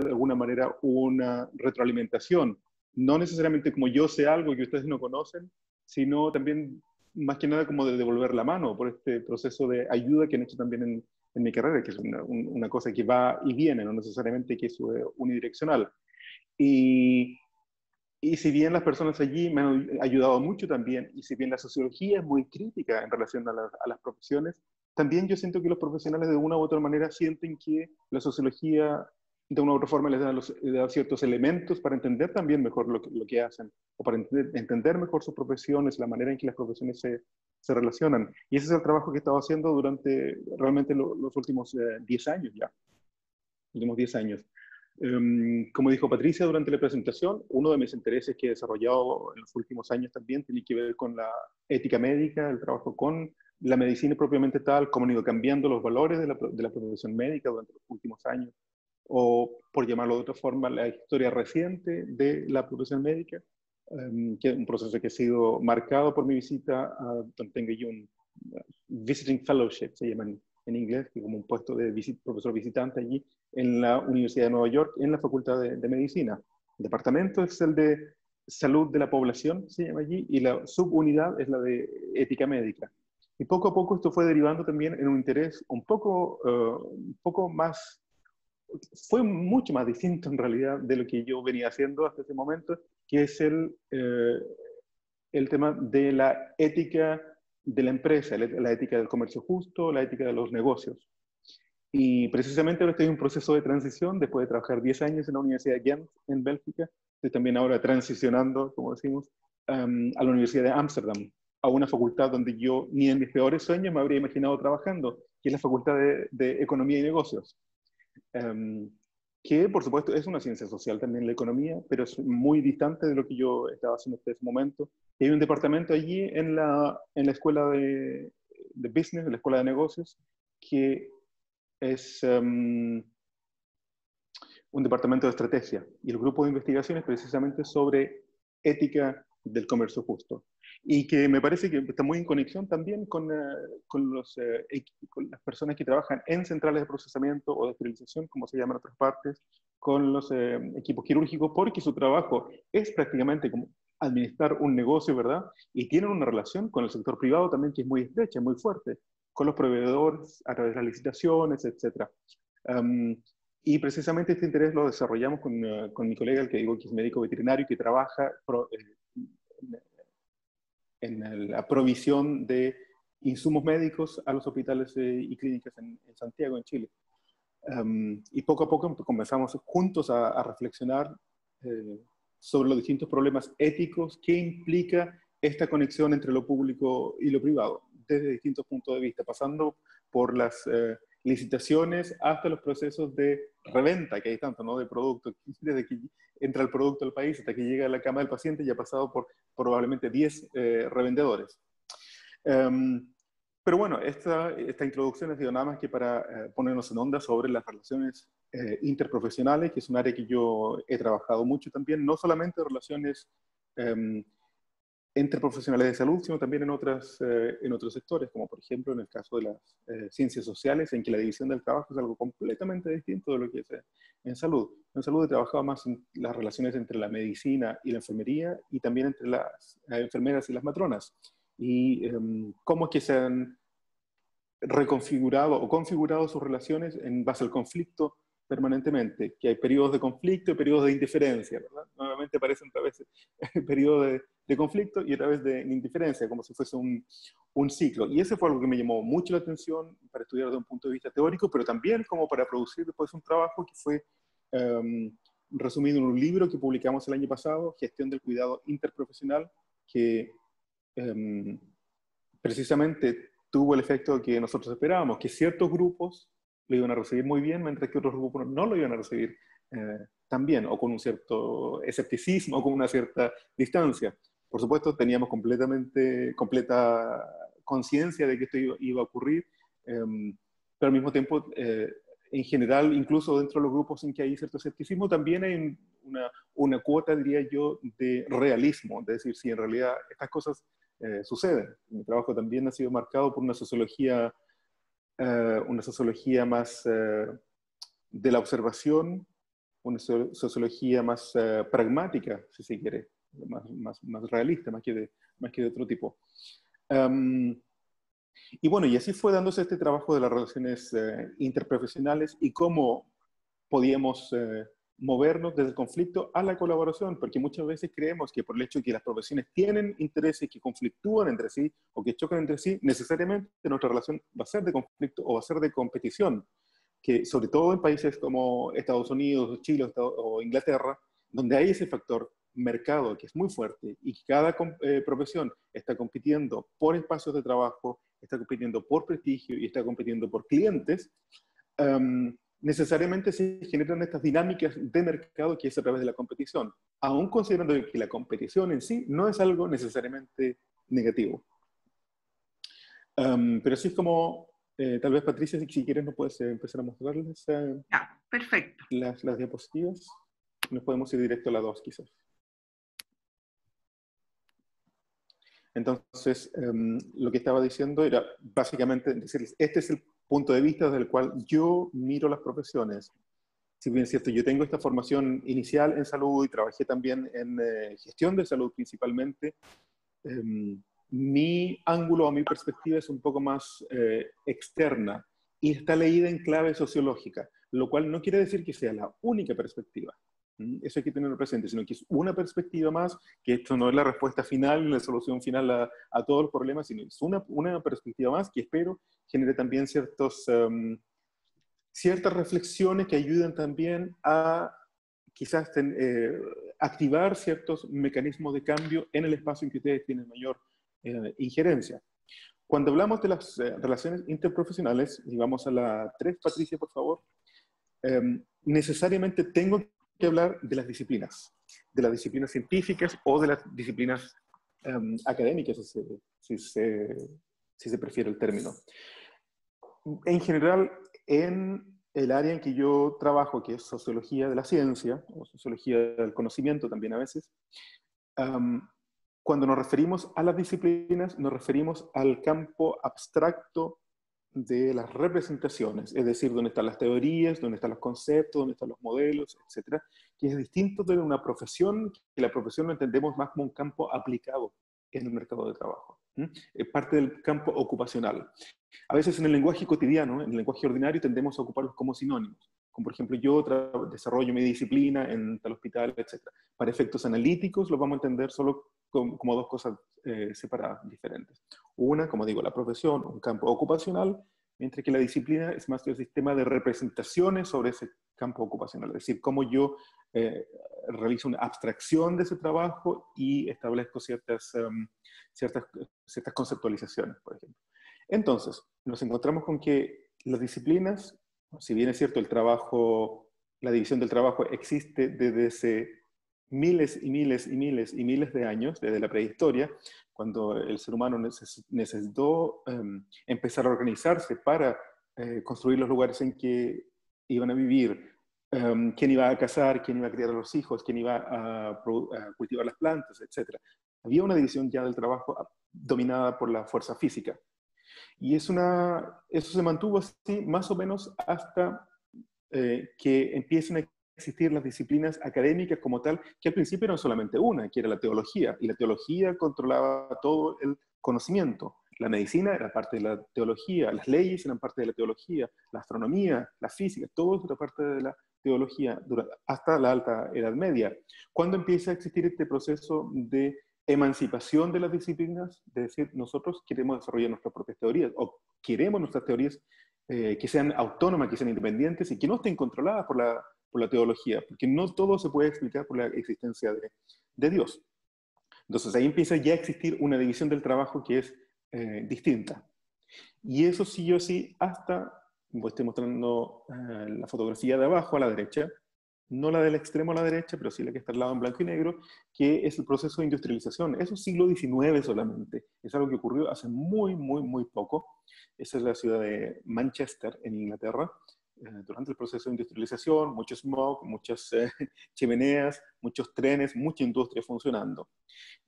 de alguna manera una retroalimentación. No necesariamente como yo sé algo que ustedes no conocen, sino también más que nada como de devolver la mano por este proceso de ayuda que han hecho también en mi carrera, que es una cosa que va y viene, no necesariamente que es unidireccional. Y, y si bien las personas allí me han ayudado mucho también, y si bien la sociología es muy crítica en relación a las profesiones, también yo siento que los profesionales de una u otra manera sienten que la sociología de una u otra forma les da ciertos elementos para entender también mejor lo que hacen, o para entender mejor sus profesiones, la manera en que las profesiones se relacionan. Y ese es el trabajo que he estado haciendo durante realmente los últimos 10 años ya, últimos 10 años. Como dijo Patricia durante la presentación, uno de mis intereses que he desarrollado en los últimos años también tiene que ver con la ética médica, el trabajo con la medicina propiamente tal, cómo han ido cambiando los valores de la profesión médica durante los últimos años, o por llamarlo de otra forma, la historia reciente de la profesión médica, que es un proceso que ha sido marcado por mi visita a donde tengo yo un visiting fellowship, se llama en inglés, que como un puesto de profesor visitante allí en la Universidad de Nueva York, en la Facultad de Medicina. El departamento es el de Salud de la Población, se llama allí, y la subunidad es la de Ética Médica. Y poco a poco esto fue derivando también en un interés un poco más, fue mucho más distinto en realidad de lo que yo venía haciendo hasta ese momento, que es el tema de la ética de la empresa, la ética del comercio justo, la ética de los negocios. Y precisamente ahora estoy en un proceso de transición, después de trabajar 10 años en la Universidad de Ghent, en Bélgica. Estoy también ahora transicionando, como decimos, a la Universidad de Ámsterdam, a una facultad donde yo ni en mis peores sueños me habría imaginado trabajando, que es la Facultad de Economía y Negocios. Um, que por supuesto es una ciencia social también la economía, pero es muy distante de lo que yo estaba haciendo hasta ese momento. Y hay un departamento allí en la escuela de business, en la escuela de negocios, que es un departamento de estrategia. Y el grupo de investigación es precisamente sobre ética del comercio justo. Y que me parece que está muy en conexión también con las personas que trabajan en centrales de procesamiento o de esterilización, como se llama en otras partes, con los equipos quirúrgicos, porque su trabajo es prácticamente como administrar un negocio, ¿verdad? Y tienen una relación con el sector privado también que es muy estrecha, muy fuerte, con los proveedores a través de las licitaciones, etc. Y precisamente este interés lo desarrollamos con mi colega, el que digo que es médico veterinario, que trabaja en la provisión de insumos médicos a los hospitales y clínicas en Santiago, en Chile. Y poco a poco comenzamos juntos a reflexionar sobre los distintos problemas éticos que implica esta conexión entre lo público y lo privado, desde distintos puntos de vista, pasando por las licitaciones hasta los procesos de reventa, que hay tanto, ¿no? De productos, desde que entra el producto al país hasta que llega a la cama del paciente, ya ha pasado por probablemente 10 revendedores. Pero bueno, esta introducción ha sido nada más que para ponernos en onda sobre las relaciones interprofesionales, que es un área que yo he trabajado mucho también, no solamente relaciones entre profesionales de salud, sino también en otros sectores, como por ejemplo en el caso de las ciencias sociales, en que la división del trabajo es algo completamente distinto de lo que es en salud. En salud he trabajado más en las relaciones entre la medicina y la enfermería, y también entre las enfermeras y las matronas, y cómo es que se han reconfigurado o configurado sus relaciones en base al conflicto permanentemente, que hay periodos de conflicto y periodos de indiferencia, ¿verdad? Nuevamente aparecen otra vez periodos de conflicto y otra vez de indiferencia, como si fuese un ciclo. Y ese fue algo que me llamó mucho la atención para estudiar desde un punto de vista teórico, pero también como para producir después un trabajo que fue resumido en un libro que publicamos el año pasado, Gestión del Cuidado Interprofesional, que precisamente tuvo el efecto que nosotros esperábamos, que ciertos grupos lo iban a recibir muy bien, mientras que otros grupos no lo iban a recibir tan bien, o con un cierto escepticismo, o con una cierta distancia. Por supuesto, teníamos completa conciencia de que esto iba a ocurrir, pero al mismo tiempo, en general, incluso dentro de los grupos en que hay cierto escepticismo, también hay una cuota, diría yo, de realismo, es decir, si en realidad estas cosas suceden. Mi trabajo también ha sido marcado por una sociología más de la observación, una sociología más pragmática, si se quiere, más realista, más que de otro tipo. Y bueno, y así fue dándose este trabajo de las relaciones interprofesionales y cómo podíamos movernos desde el conflicto a la colaboración, porque muchas veces creemos que por el hecho de que las profesiones tienen intereses que conflictúan entre sí o que chocan entre sí, necesariamente nuestra relación va a ser de conflicto o va a ser de competición, que sobre todo en países como Estados Unidos, Chile o Inglaterra, donde hay ese factor mercado que es muy fuerte y que cada profesión está compitiendo por espacios de trabajo, está compitiendo por prestigio y está compitiendo por clientes, necesariamente se generan estas dinámicas de mercado que es a través de la competición, aún considerando que la competición en sí no es algo necesariamente negativo. Pero así es como, tal vez Patricia, si quieres nos puedes empezar a mostrarles Ya, perfecto. las diapositivas. Nos podemos ir directo a la 2 quizás. Entonces, lo que estaba diciendo era básicamente decirles, este es el punto de vista desde el cual yo miro las profesiones. Si bien es cierto, yo tengo esta formación inicial en salud y trabajé también en gestión de salud principalmente, mi ángulo o mi perspectiva es un poco más externa y está leída en clave sociológica, lo cual no quiere decir que sea la única perspectiva. Eso hay que tenerlo presente, sino que es una perspectiva más, que esto no es la respuesta final, la solución final a todos los problemas, sino es una perspectiva más que espero genere también ciertas reflexiones que ayuden también a quizás activar ciertos mecanismos de cambio en el espacio en que ustedes tienen mayor injerencia. Cuando hablamos de las relaciones interprofesionales, y vamos a la 3, Patricia, por favor, necesariamente tengo que hablar de las disciplinas científicas o de las disciplinas académicas, si se prefiere el término. En general, en el área en que yo trabajo, que es sociología de la ciencia, o sociología del conocimiento también a veces, cuando nos referimos a las disciplinas, nos referimos al campo abstracto de las representaciones, es decir, dónde están las teorías, dónde están los conceptos, dónde están los modelos, etcétera, que es distinto de una profesión, que la profesión lo entendemos más como un campo aplicado en el mercado de trabajo. Es parte del campo ocupacional. A veces en el lenguaje cotidiano, en el lenguaje ordinario, tendemos a ocuparlos como sinónimos. Como por ejemplo, yo desarrollo mi disciplina en tal hospital, etc. Para efectos analíticos lo vamos a entender solo como dos cosas separadas, diferentes. Una, como digo, la profesión, un campo ocupacional, mientras que la disciplina es más el sistema de representaciones sobre ese campo ocupacional. Es decir, cómo yo realizo una abstracción de ese trabajo y establezco ciertas conceptualizaciones, por ejemplo. Entonces, nos encontramos con que las disciplinas, si bien es cierto, la división del trabajo existe desde hace miles y miles y miles y miles de años, desde la prehistoria, cuando el ser humano necesitó empezar a organizarse para construir los lugares en que iban a vivir, quién iba a cazar, quién iba a criar a los hijos, quién iba a cultivar las plantas, etc. Había una división ya del trabajo dominada por la fuerza física. Y eso se mantuvo así más o menos hasta que empiecen a existir las disciplinas académicas como tal, que al principio eran solamente una, que era la teología, y la teología controlaba todo el conocimiento. La medicina era parte de la teología, las leyes eran parte de la teología, la astronomía, la física, todo era parte de la teología hasta la Alta Edad Media. ¿Cuándo empieza a existir este proceso de emancipación de las disciplinas? De decir, nosotros queremos desarrollar nuestras propias teorías, o queremos nuestras teorías que sean autónomas, que sean independientes y que no estén controladas por la teología, porque no todo se puede explicar por la existencia de Dios. Entonces ahí empieza ya a existir una división del trabajo que es distinta. Y eso siguió así hasta, como estoy mostrando la fotografía de abajo a la derecha, no la del extremo a la derecha, pero sí la que está al lado en blanco y negro, que es el proceso de industrialización. Eso es siglo XIX solamente. Es algo que ocurrió hace muy, muy, muy poco. Esa es la ciudad de Manchester, en Inglaterra. Durante el proceso de industrialización, mucho smog, muchas chimeneas, muchos trenes, mucha industria funcionando.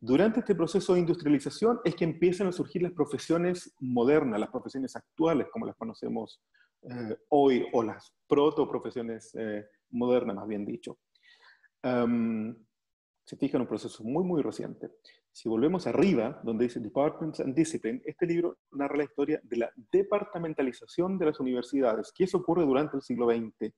Durante este proceso de industrialización es que empiezan a surgir las profesiones modernas, las profesiones actuales, como las conocemos hoy, o las proto-profesiones moderna, más bien dicho. Se fija en un proceso muy, muy reciente. Si volvemos arriba, donde dice Departments and Discipline, este libro narra la historia de la departamentalización de las universidades, que eso ocurre durante el siglo XX.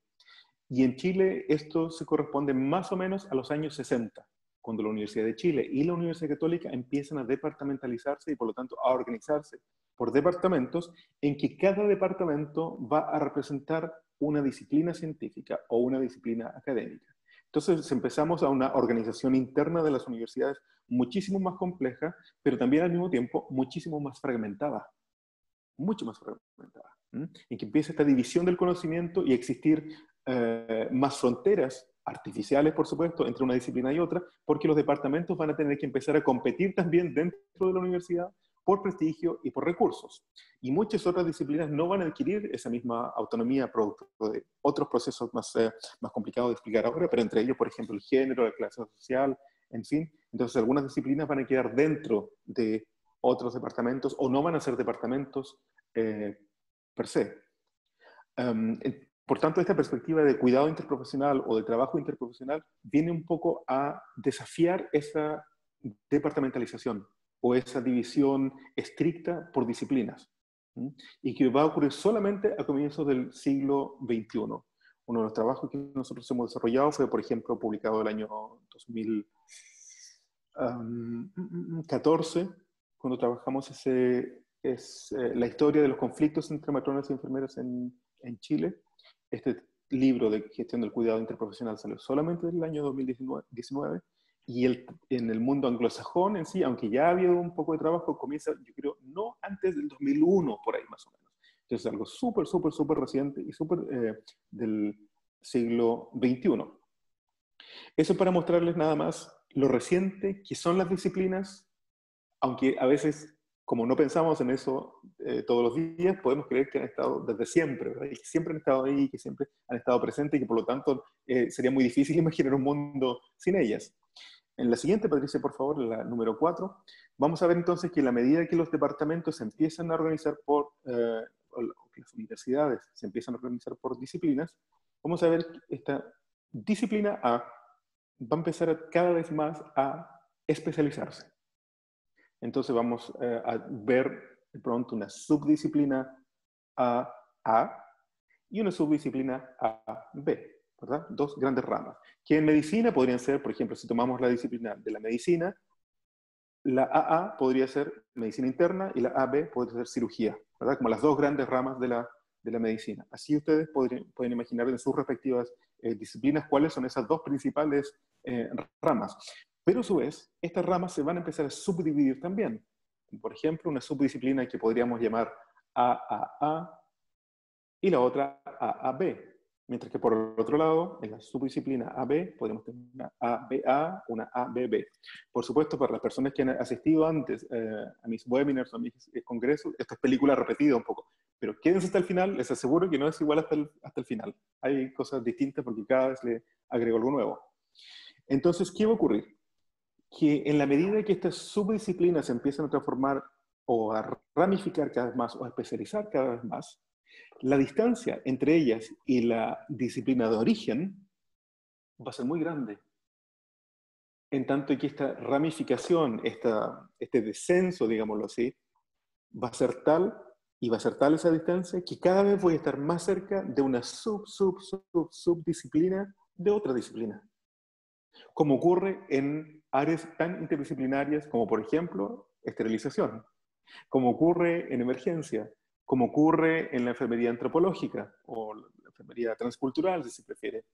Y en Chile esto se corresponde más o menos a los años 60, cuando la Universidad de Chile y la Universidad Católica empiezan a departamentalizarse y por lo tanto a organizarse por departamentos en que cada departamento va a representar una disciplina científica o una disciplina académica. Entonces empezamos a una organización interna de las universidades muchísimo más compleja, pero también al mismo tiempo muchísimo más fragmentada. Mucho más fragmentada. En que empieza esta división del conocimiento y existir más fronteras artificiales, por supuesto, entre una disciplina y otra, porque los departamentos van a tener que empezar a competir también dentro de la universidad por prestigio y por recursos. Y muchas otras disciplinas no van a adquirir esa misma autonomía producto de otros procesos más complicados de explicar ahora, pero entre ellos, por ejemplo, el género, la clase social, en fin. Entonces, algunas disciplinas van a quedar dentro de otros departamentos o no van a ser departamentos per se. Por tanto, esta perspectiva de cuidado interprofesional o de trabajo interprofesional viene un poco a desafiar esa departamentalización o esa división estricta por disciplinas, y que va a ocurrir solamente a comienzos del siglo XXI. Uno de los trabajos que nosotros hemos desarrollado fue, por ejemplo, publicado el año 2014, cuando trabajamos la historia de los conflictos entre matronas y enfermeras en Chile. Este libro de gestión del cuidado interprofesional salió solamente en el año 2019 y en el mundo anglosajón en sí, aunque ya ha habido un poco de trabajo, comienza, yo creo, no antes del 2001, por ahí más o menos. Entonces algo súper, súper, súper reciente y súper del siglo XXI. Eso para mostrarles nada más lo reciente que son las disciplinas, aunque a veces, como no pensamos en eso todos los días, podemos creer que han estado desde siempre, ¿verdad? Y que siempre han estado ahí, que siempre han estado presentes y que por lo tanto sería muy difícil imaginar un mundo sin ellas. En la siguiente, Patricia, por favor, la número 4, vamos a ver entonces que a la medida que los departamentos se empiezan a organizar o las universidades se empiezan a organizar por disciplinas, vamos a ver que esta disciplina A va a empezar cada vez más a especializarse. Entonces vamos a ver de pronto una subdisciplina A y una subdisciplina B, ¿verdad? Dos grandes ramas, que en medicina podrían ser, por ejemplo, si tomamos la disciplina de la medicina, la AA podría ser medicina interna y la AB podría ser cirugía, ¿verdad? Como las dos grandes ramas de la medicina. Así ustedes pueden imaginar en sus respectivas disciplinas cuáles son esas dos principales ramas. Pero a su vez, estas ramas se van a empezar a subdividir también. Por ejemplo, una subdisciplina que podríamos llamar AAA y la otra AAB. Mientras que por el otro lado, en la subdisciplina AB, podemos tener una ABA, una ABB. Por supuesto, para las personas que han asistido antes a mis webinars o a mis congresos, esta es película repetida un poco. Pero quédense hasta el final, les aseguro que no es igual hasta el final. Hay cosas distintas porque cada vez le agrego algo nuevo. Entonces, ¿qué va a ocurrir? Que en la medida que estas subdisciplinas se empiezan a transformar o a ramificar cada vez más o a especializar cada vez más, la distancia entre ellas y la disciplina de origen va a ser muy grande. En tanto que esta ramificación, este descenso, digámoslo así, va a ser tal y va a ser tal esa distancia que cada vez voy a estar más cerca de una subdisciplina de otra disciplina. Como ocurre en áreas tan interdisciplinarias como, por ejemplo, esterilización, como ocurre en emergencia, como ocurre en la enfermería antropológica o la enfermería transcultural, si se prefiere,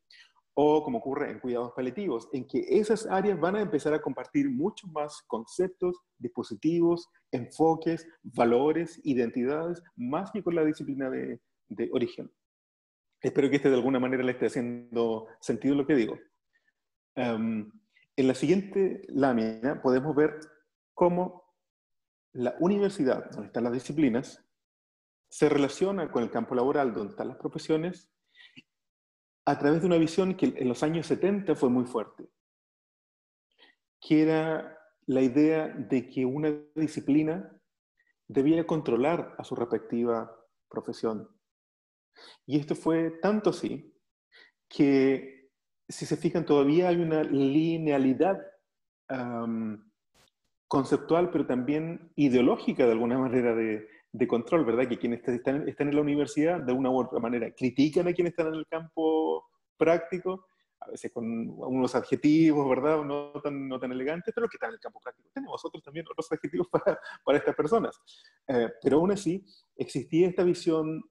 o como ocurre en cuidados paliativos, en que esas áreas van a empezar a compartir muchos más conceptos, dispositivos, enfoques, valores, identidades, más que con la disciplina de origen. Espero que de alguna manera le esté haciendo sentido lo que digo. En la siguiente lámina podemos ver cómo la universidad, donde están las disciplinas, se relaciona con el campo laboral, donde están las profesiones, a través de una visión que en los años 70 fue muy fuerte, que era la idea de que una disciplina debía controlar a su respectiva profesión. Y esto fue tanto así que, si se fijan, todavía hay una linealidad um, conceptual, pero también ideológica de alguna manera de control, ¿verdad? Que quienes están en la universidad, de una u otra manera, critican a quienes están en el campo práctico, a veces con unos adjetivos, ¿verdad? No tan elegantes, pero los que están en el campo práctico. Tenemos nosotros también otros adjetivos para estas personas. Pero aún así, existía esta visión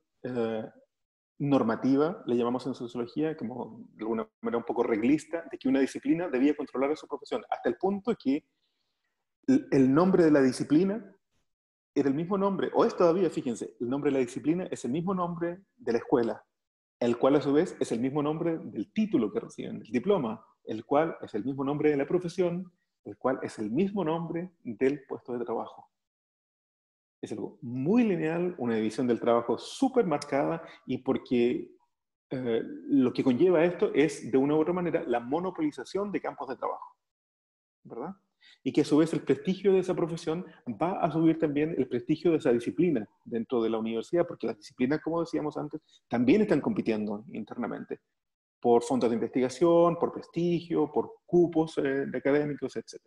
normativa, le llamamos en sociología, como de alguna manera un poco reglista, de que una disciplina debía controlar a su profesión, hasta el punto que el nombre de la disciplina era el mismo nombre, o es todavía, fíjense, el nombre de la disciplina es el mismo nombre de la escuela, el cual a su vez es el mismo nombre del título que reciben, el diploma, el cual es el mismo nombre de la profesión, el cual es el mismo nombre del puesto de trabajo. Es algo muy lineal, una división del trabajo súper marcada, y porque lo que conlleva esto es, de una u otra manera, la monopolización de campos de trabajo, ¿verdad? Y que a su vez el prestigio de esa profesión va a subir también el prestigio de esa disciplina dentro de la universidad, porque las disciplinas, como decíamos antes, también están compitiendo internamente por fondos de investigación, por prestigio, por cupos de académicos, etc.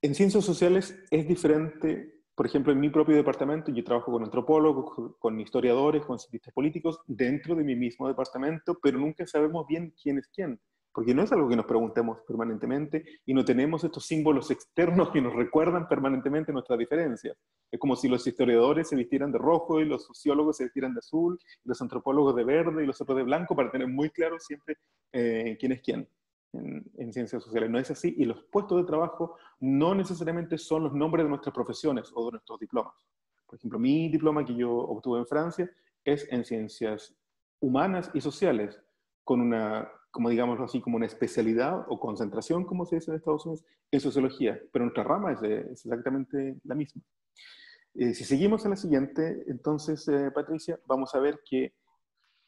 En ciencias sociales es diferente. Por ejemplo, en mi propio departamento yo trabajo con antropólogos, con historiadores, con cientistas políticos dentro de mi mismo departamento, pero nunca sabemos bien quién es quién, porque no es algo que nos preguntemos permanentemente y no tenemos estos símbolos externos que nos recuerdan permanentemente nuestras diferencias. Es como si los historiadores se vistieran de rojo y los sociólogos se vistieran de azul, y los antropólogos de verde y los otros de blanco, para tener muy claro siempre quién es quién. En ciencias sociales no es así, y los puestos de trabajo no necesariamente son los nombres de nuestras profesiones o de nuestros diplomas. Por ejemplo, mi diploma que yo obtuve en Francia es en ciencias humanas y sociales, con una, como digámoslo así, como una especialidad o concentración, como se dice en Estados Unidos, en sociología, pero nuestra rama es exactamente la misma. Si seguimos a la siguiente, entonces, Patricia, vamos a ver que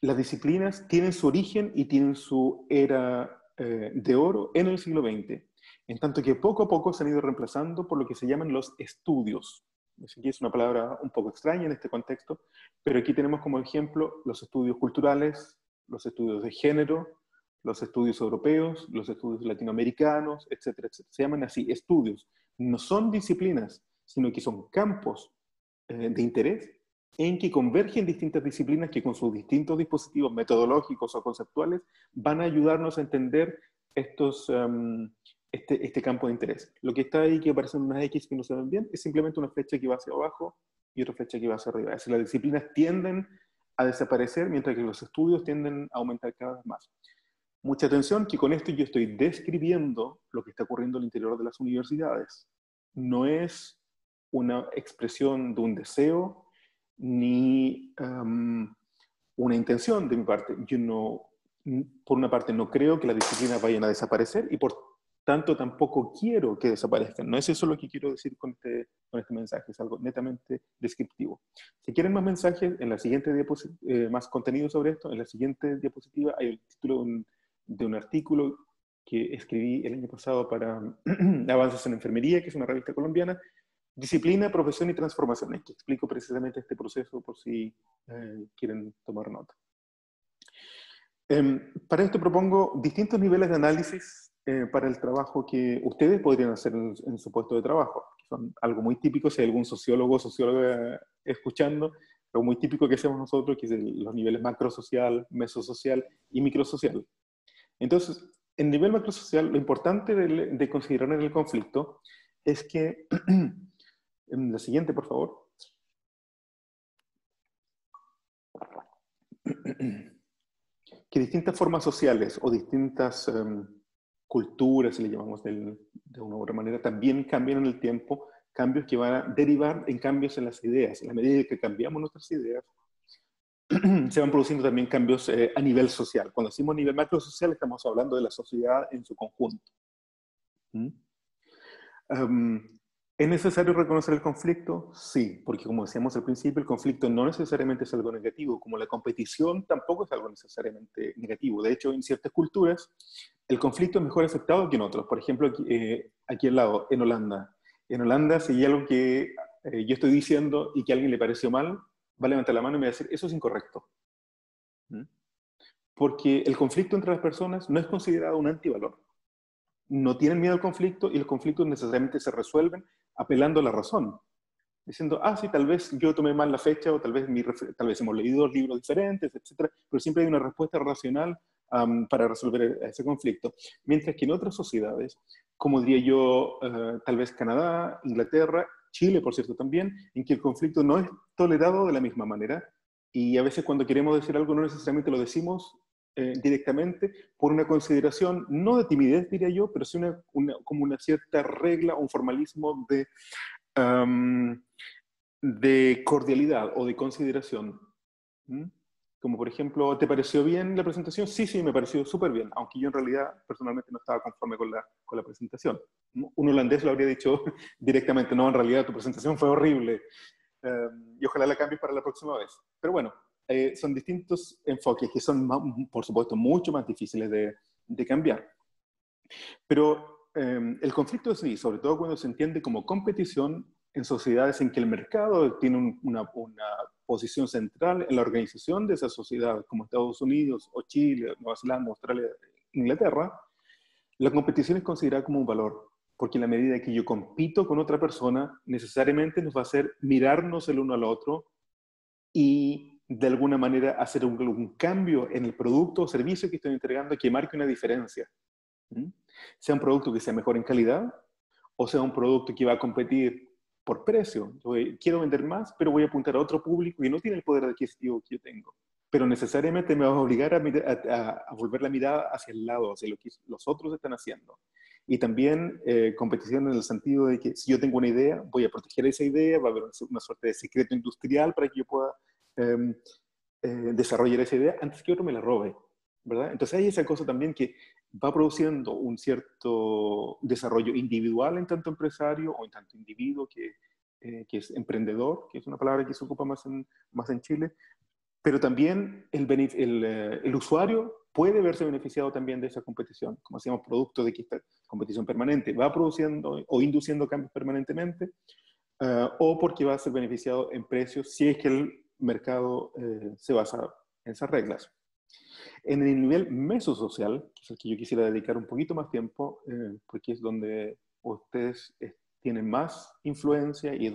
las disciplinas tienen su origen y tienen su era de oro en el siglo XX, en tanto que poco a poco se han ido reemplazando por lo que se llaman los estudios. Así que es una palabra un poco extraña en este contexto, pero aquí tenemos como ejemplo los estudios culturales, los estudios de género, los estudios europeos, los estudios latinoamericanos, etcétera, etcétera. Se llaman así estudios. No son disciplinas, sino que son campos de interés en que convergen distintas disciplinas que con sus distintos dispositivos metodológicos o conceptuales van a ayudarnos a entender este campo de interés. Lo que está ahí, que aparecen unas X que no se ven bien, es simplemente una flecha que va hacia abajo y otra flecha que va hacia arriba. Es decir, las disciplinas tienden a desaparecer, mientras que los estudios tienden a aumentar cada vez más. Mucha atención, que con esto yo estoy describiendo lo que está ocurriendo al interior de las universidades. No es una expresión de un deseo ni una intención de mi parte. Yo no, por una parte, no creo que las disciplinas vayan a desaparecer, y por tanto tampoco quiero que desaparezcan. No es eso lo que quiero decir con este mensaje, es algo netamente descriptivo. Si quieren más mensajes, en la siguiente diapositiva, más contenido sobre esto, en la siguiente diapositiva hay el título de un artículo que escribí el año pasado para Avances en Enfermería, que es una revista colombiana, Disciplina, Profesión y Transformación, en que explico precisamente este proceso por si quieren tomar nota. Para esto propongo distintos niveles de análisis para el trabajo que ustedes podrían hacer en su puesto de trabajo, que son algo muy típico, si hay algún sociólogo o socióloga escuchando, algo muy típico que hacemos nosotros, que es los niveles macrosocial, mesosocial y microsocial. Entonces, en nivel macrosocial, lo importante de considerar en el conflicto es que, en la siguiente, por favor, que distintas formas sociales o distintas culturas, si le llamamos de una u otra manera, también cambian en el tiempo, cambios que van a derivar en cambios en las ideas. En la medida que cambiamos nuestras ideas, se van produciendo también cambios a nivel social. Cuando decimos nivel macrosocial, estamos hablando de la sociedad en su conjunto. ¿Mm? ¿Es necesario reconocer el conflicto? Sí, porque como decíamos al principio, el conflicto no necesariamente es algo negativo, como la competición tampoco es algo necesariamente negativo. De hecho, en ciertas culturas, el conflicto es mejor aceptado que en otros. Por ejemplo, aquí al lado, en Holanda. En Holanda, si hay algo que yo estoy diciendo y que a alguien le pareció mal, va a levantar la mano y me va a decir, eso es incorrecto. ¿Mm? Porque el conflicto entre las personas no es considerado un antivalor. No tienen miedo al conflicto y los conflictos necesariamente se resuelven apelando a la razón. Diciendo, ah, sí, tal vez yo tomé mal la fecha o tal vez hemos leído libros diferentes, etcétera, pero siempre hay una respuesta racional para resolver ese conflicto. Mientras que en otras sociedades, como diría yo, tal vez Canadá, Inglaterra, Chile, por cierto, también, en que el conflicto no es tolerado de la misma manera y a veces cuando queremos decir algo no necesariamente lo decimos directamente por una consideración, no de timidez diría yo, pero sí como una cierta regla, un formalismo um, de cordialidad o de consideración. ¿Mm? Como por ejemplo, ¿te pareció bien la presentación? Sí, sí, me pareció súper bien, aunque yo en realidad personalmente no estaba conforme con la presentación. Un holandés lo habría dicho directamente, no, en realidad tu presentación fue horrible y ojalá la cambies para la próxima vez. Pero bueno, son distintos enfoques que son, por supuesto, mucho más difíciles de cambiar. Pero el conflicto es sí, sobre todo cuando se entiende como competición en sociedades en que el mercado tiene una posición central en la organización de esa sociedad, como Estados Unidos o Chile, Nueva Zelanda, Australia, Inglaterra, la competición es considerada como un valor, porque en la medida que yo compito con otra persona, necesariamente nos va a hacer mirarnos el uno al otro y de alguna manera hacer un cambio en el producto o servicio que estoy entregando que marque una diferencia. ¿Mm? Sea un producto que sea mejor en calidad o sea un producto que va a competir por precio. Quiero vender más, pero voy a apuntar a otro público que no tiene el poder adquisitivo que yo tengo. Pero necesariamente me va a obligar a volver la mirada hacia el lado, hacia lo que los otros están haciendo. Y también competición en el sentido de que si yo tengo una idea, voy a proteger esa idea, va a haber una suerte de secreto industrial para que yo pueda eh, desarrollar esa idea antes que otro me la robe, ¿verdad? Entonces hay esa cosa también que va produciendo un cierto desarrollo individual en tanto empresario o en tanto individuo que es emprendedor, que es una palabra que se ocupa más en Chile, pero también el usuario puede verse beneficiado también de esa competición, como decíamos, producto de que esta competición permanente va produciendo o induciendo cambios permanentemente, o porque va a ser beneficiado en precios si es que el mercado se basa en esas reglas. En el nivel mesosocial, que es el que yo quisiera dedicar un poquito más tiempo, porque es donde ustedes tienen más influencia y es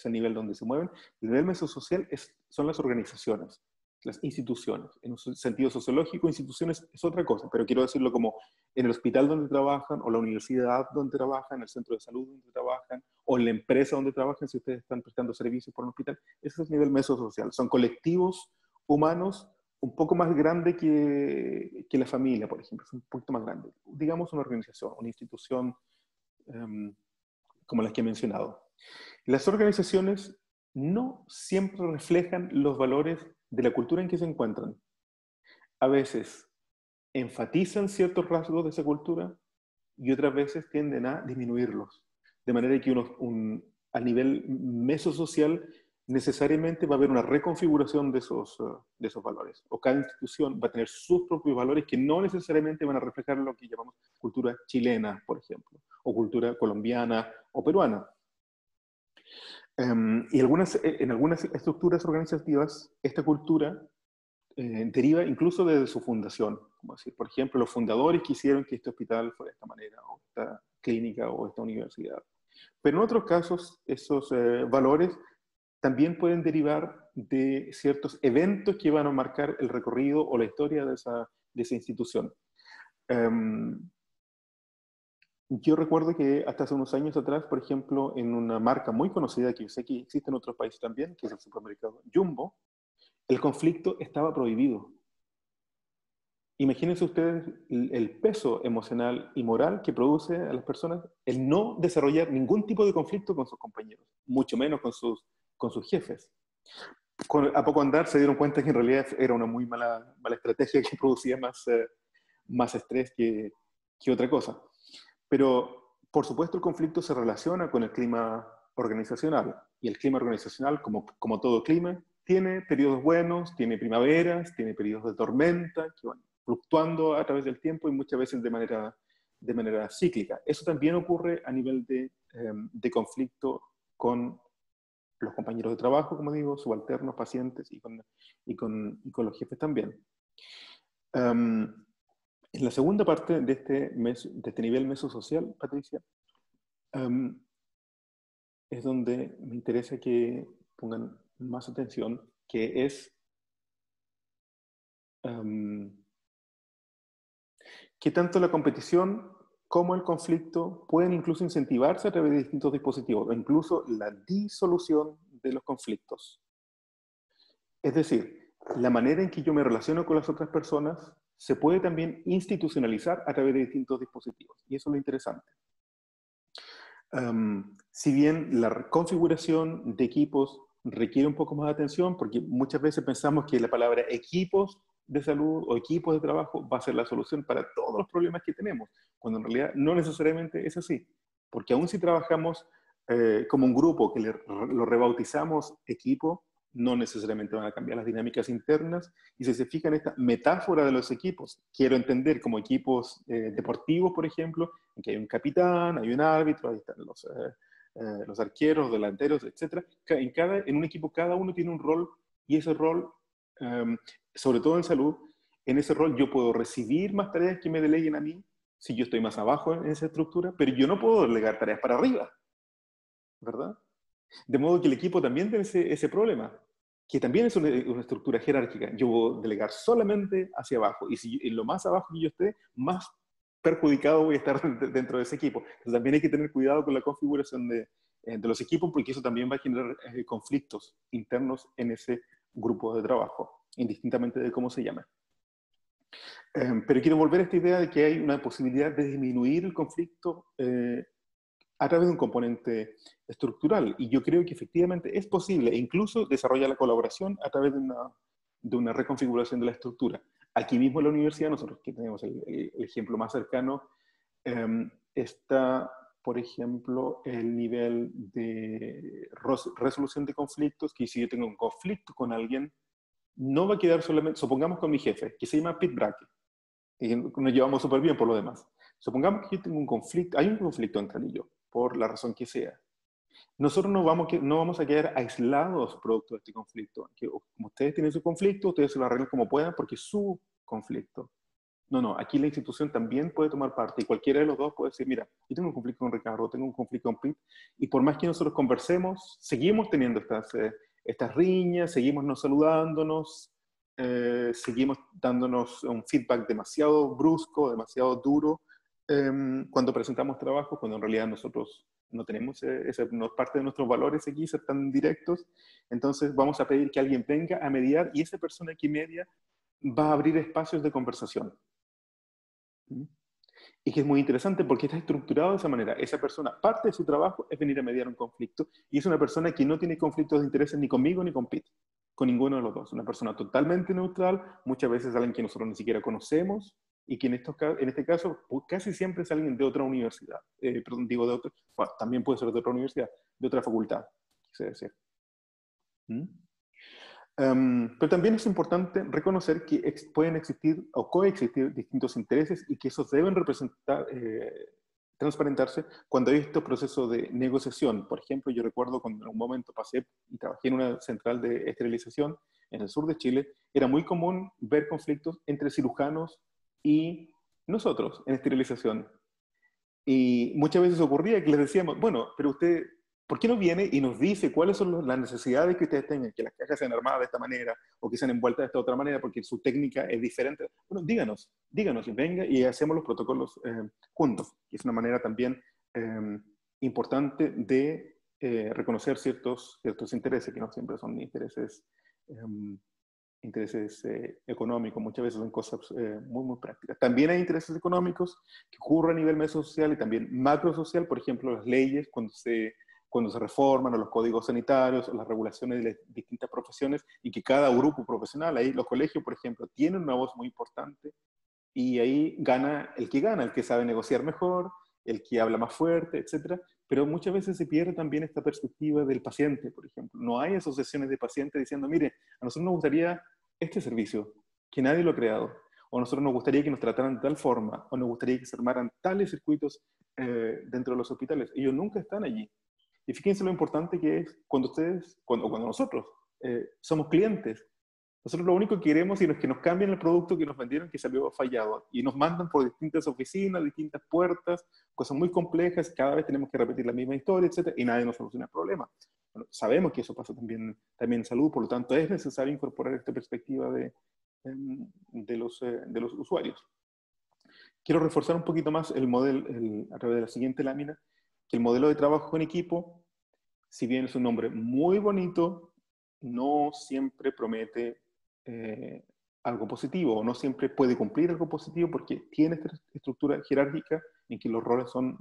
el nivel donde se mueven, el nivel mesosocial son las organizaciones, las instituciones. En un sentido sociológico, instituciones es otra cosa, pero quiero decirlo como en el hospital donde trabajan, o la universidad donde trabajan, el centro de salud donde trabajan, o en la empresa donde trabajan, si ustedes están prestando servicios por un hospital. Ese es el nivel mesosocial. Son colectivos humanos un poco más grande que la familia, por ejemplo, es un poquito más grande. Digamos una organización, una institución como las que he mencionado. Las organizaciones no siempre reflejan los valores de la cultura en que se encuentran. A veces enfatizan ciertos rasgos de esa cultura y otras veces tienden a disminuirlos. De manera que a nivel mesosocial necesariamente va a haber una reconfiguración de esos valores. O cada institución va a tener sus propios valores que no necesariamente van a reflejar lo que llamamos cultura chilena, por ejemplo, o cultura colombiana o peruana. Y en algunas estructuras organizativas, esta cultura deriva incluso desde su fundación. Como decir, por ejemplo, los fundadores quisieron que este hospital fuera de esta manera, o esta clínica, o esta universidad. Pero en otros casos, esos valores también pueden derivar de ciertos eventos que van a marcar el recorrido o la historia de esa institución. Yo recuerdo que hasta hace unos años atrás, por ejemplo, en una marca muy conocida que yo sé que existe en otros países también, que es el supermercado Jumbo, el conflicto estaba prohibido. Imagínense ustedes el peso emocional y moral que produce a las personas el no desarrollar ningún tipo de conflicto con sus compañeros, mucho menos con sus jefes. A poco andar se dieron cuenta que en realidad era una muy mala estrategia que producía más estrés que otra cosa. Pero, por supuesto, el conflicto se relaciona con el clima organizacional. Y el clima organizacional, como todo clima, tiene periodos buenos, tiene primaveras, tiene periodos de tormenta, que van fluctuando a través del tiempo y muchas veces de manera cíclica. Eso también ocurre a nivel de conflicto con los compañeros de trabajo, como digo, subalternos, pacientes y con los jefes también. En la segunda parte de este nivel mesosocial, Patricia, es donde me interesa que pongan más atención, que es que tanto la competición como el conflicto pueden incluso incentivarse a través de distintos dispositivos, o incluso la disolución de los conflictos. Es decir, la manera en que yo me relaciono con las otras personas se puede también institucionalizar a través de distintos dispositivos. Y eso es lo interesante. Si bien la configuración de equipos requiere un poco más de atención, porque muchas veces pensamos que la palabra equipos de salud o equipos de trabajo va a ser la solución para todos los problemas que tenemos, cuando en realidad no necesariamente es así. Porque aún si trabajamos como un grupo que lo rebautizamos equipo, no necesariamente van a cambiar las dinámicas internas. Y si se fijan en esta metáfora de los equipos, quiero entender como equipos deportivos, por ejemplo, en que hay un capitán, hay un árbitro, ahí están los arqueros, delanteros, etc. En un equipo cada uno tiene un rol y ese rol, sobre todo en salud, en ese rol yo puedo recibir más tareas que me deleguen a mí si yo estoy más abajo en esa estructura, pero yo no puedo delegar tareas para arriba, ¿verdad? De modo que el equipo también tiene ese problema, que también es una estructura jerárquica. Yo puedo delegar solamente hacia abajo, y si en lo más abajo que yo esté, más perjudicado voy a estar dentro de ese equipo. Entonces también hay que tener cuidado con la configuración de los equipos, porque eso también va a generar conflictos internos en ese grupo de trabajo, indistintamente de cómo se llame. Pero quiero volver a esta idea de que hay una posibilidad de disminuir el conflicto a través de un componente estructural. Y yo creo que efectivamente es posible, e incluso desarrollar la colaboración a través de una reconfiguración de la estructura. Aquí mismo en la universidad, nosotros que tenemos el ejemplo más cercano, está, por ejemplo, el nivel de resolución de conflictos, que si yo tengo un conflicto con alguien, no va a quedar solamente, supongamos con mi jefe, que se llama Pete Brackett, y nos llevamos súper bien por lo demás. Supongamos que yo tengo un conflicto, hay un conflicto entre él y yo, por la razón que sea. Nosotros no vamos a quedar aislados producto de este conflicto. Que, como ustedes tienen su conflicto, ustedes se lo arreglan como puedan porque es su conflicto. No, no, aquí la institución también puede tomar parte y cualquiera de los dos puede decir, mira, yo tengo un conflicto con Ricardo, tengo un conflicto con Pete, y por más que nosotros conversemos, seguimos teniendo estas riñas, seguimos nos saludándonos, seguimos dándonos un feedback demasiado brusco, demasiado duro, cuando presentamos trabajos, cuando en realidad nosotros no tenemos, no es parte de nuestros valores aquí ser tan directos. Entonces vamos a pedir que alguien venga a mediar y esa persona que media va a abrir espacios de conversación. Y que es muy interesante porque está estructurado de esa manera. Esa persona, parte de su trabajo es venir a mediar un conflicto y es una persona que no tiene conflictos de intereses ni conmigo ni con Pete, con ninguno de los dos. Una persona totalmente neutral, muchas veces alguien que nosotros ni siquiera conocemos y que en este caso casi siempre es alguien de otra universidad. Perdón, digo de otra, bueno, también puede ser de otra universidad, de otra facultad, quise decir. Pero también es importante reconocer que pueden existir o coexistir distintos intereses y que esos deben transparentarse cuando hay estos procesos de negociación. Por ejemplo, yo recuerdo cuando en un momento pasé y trabajé en una central de esterilización en el sur de Chile, era muy común ver conflictos entre cirujanos y nosotros en esterilización. Y muchas veces ocurría que les decíamos, bueno, pero usted, ¿por qué no viene y nos dice cuáles son las necesidades que ustedes tengan? Que las cajas sean armadas de esta manera o que sean envueltas de esta otra manera porque su técnica es diferente. Bueno, díganos y venga y hacemos los protocolos juntos. Y es una manera también importante de reconocer ciertos intereses, que no siempre son intereses económicos, muchas veces son cosas muy prácticas. También hay intereses económicos que ocurren a nivel mesosocial y también macrosocial, por ejemplo, las leyes cuando se reforman, o los códigos sanitarios, o las regulaciones de las distintas profesiones, y que cada grupo profesional, ahí los colegios, por ejemplo, tienen una voz muy importante, y ahí gana, el que sabe negociar mejor, el que habla más fuerte, etcétera. Pero muchas veces se pierde también esta perspectiva del paciente, por ejemplo. No hay asociaciones de pacientes diciendo, mire, a nosotros nos gustaría este servicio, que nadie lo ha creado, o a nosotros nos gustaría que nos trataran de tal forma, o nos gustaría que se armaran tales circuitos dentro de los hospitales. Ellos nunca están allí. Y fíjense lo importante que es cuando nosotros somos clientes, Nosotros lo único que queremos es que nos cambien el producto que nos vendieron que salió fallado y nos mandan por distintas oficinas, distintas puertas, cosas muy complejas, cada vez tenemos que repetir la misma historia, etcétera, y nadie nos soluciona el problema. Bueno, sabemos que eso pasa también en salud, por lo tanto es necesario incorporar esta perspectiva de los usuarios. Quiero reforzar un poquito más el modelo, a través de la siguiente lámina, que el modelo de trabajo en equipo, si bien es un nombre muy bonito, no siempre promete algo positivo, o no siempre puede cumplir algo positivo porque tiene esta estructura jerárquica en que los roles son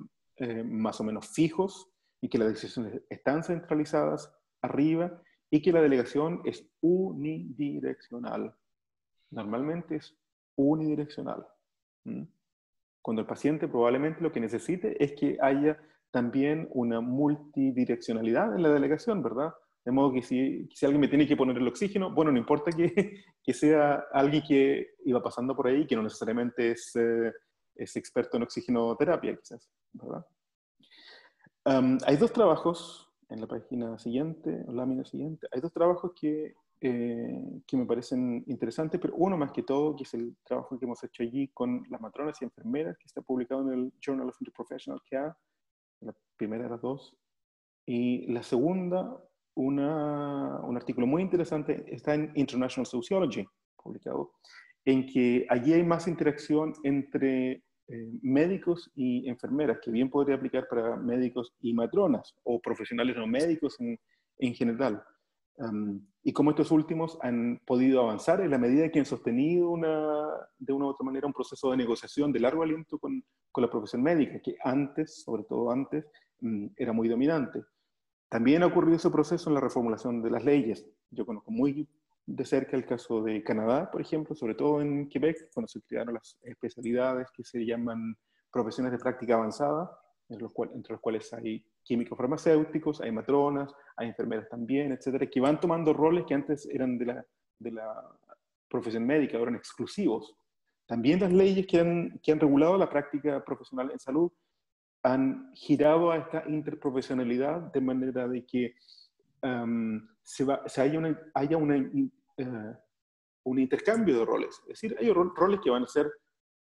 más o menos fijos y que las decisiones están centralizadas arriba y que la delegación es unidireccional. Normalmente es unidireccional. ¿Mm? Cuando el paciente probablemente lo que necesite es que haya también una multidireccionalidad en la delegación, ¿verdad? De modo que si alguien me tiene que poner el oxígeno, bueno, no importa que sea alguien que iba pasando por ahí, que no necesariamente es experto en oxigenoterapia, quizás, ¿verdad? Hay dos trabajos, en la página siguiente, o lámina siguiente, hay dos trabajos que me parecen interesantes, pero uno más que todo, que es el trabajo que hemos hecho allí con las matronas y enfermeras, que está publicado en el Journal of Interprofessional Care, la primera de las dos. Y la segunda, un artículo muy interesante, está en International Sociology, publicado, en que allí hay más interacción entre médicos y enfermeras, que bien podría aplicar para médicos y matronas, o profesionales no médicos en general. Y cómo estos últimos han podido avanzar en la medida que han sostenido de una u otra manera un proceso de negociación de largo aliento con la profesión médica, que antes, sobre todo antes, era muy dominante. También ha ocurrido ese proceso en la reformulación de las leyes. Yo conozco muy de cerca el caso de Canadá, por ejemplo, sobre todo en Quebec, cuando se crearon las especialidades que se llaman profesiones de práctica avanzada, entre los cuales hay químicos farmacéuticos, hay matronas, hay enfermeras también, etcétera, que van tomando roles que antes eran de la profesión médica, ahora eran exclusivos. También las leyes que han regulado la práctica profesional en salud han girado a esta interprofesionalidad de manera de que haya un intercambio de roles. Es decir, hay roles que van a ser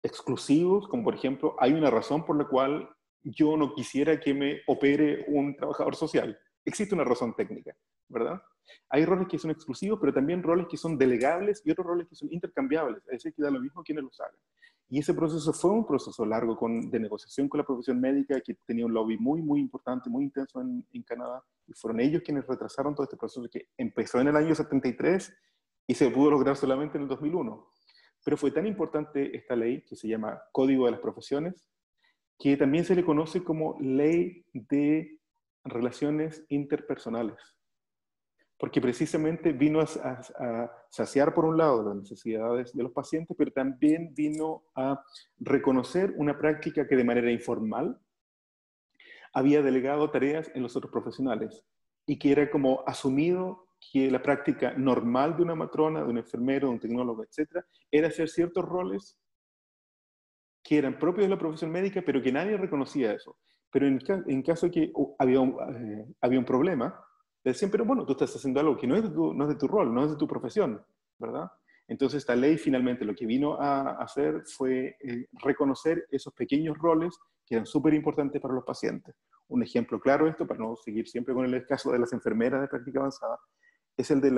exclusivos, como por ejemplo, hay una razón por la cual yo no quisiera que me opere un trabajador social. Existe una razón técnica, ¿verdad? Hay roles que son exclusivos, pero también roles que son delegables y otros roles que son intercambiables. Es decir, que da lo mismo quienes los hagan. Y ese proceso fue un proceso largo de negociación con la profesión médica que tenía un lobby muy, muy importante, muy intenso en Canadá. Y fueron ellos quienes retrasaron todo este proceso que empezó en el año 73 y se pudo lograr solamente en el 2001. Pero fue tan importante esta ley, que se llama Código de las Profesiones, que también se le conoce como Ley de Relaciones Interpersonales. Porque precisamente vino a saciar, por un lado, las necesidades de los pacientes, pero también vino a reconocer una práctica que de manera informal había delegado tareas en los otros profesionales y que era como asumido que la práctica normal de una matrona, de un enfermero, de un tecnólogo, etcétera, era hacer ciertos roles que eran propios de la profesión médica, pero que nadie reconocía eso. Pero en caso de que había un problema, decían, pero bueno, tú estás haciendo algo que no es de tu rol, no es de tu profesión, ¿verdad? Entonces esta ley finalmente lo que vino a hacer fue reconocer esos pequeños roles que eran súper importantes para los pacientes. Un ejemplo claro de esto, para no seguir siempre con el caso de las enfermeras de práctica avanzada, es el de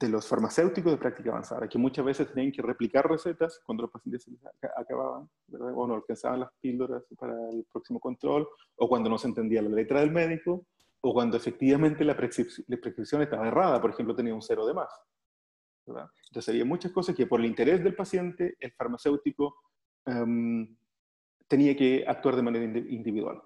los farmacéuticos de práctica avanzada, que muchas veces tenían que replicar recetas cuando los pacientes se les acababan, ¿verdad? O no alcanzaban las píldoras para el próximo control, o cuando no se entendía la letra del médico, o cuando efectivamente la prescripción estaba errada, por ejemplo, tenía un cero de más, ¿verdad? Entonces había muchas cosas que por el interés del paciente, el farmacéutico tenía que actuar de manera individual.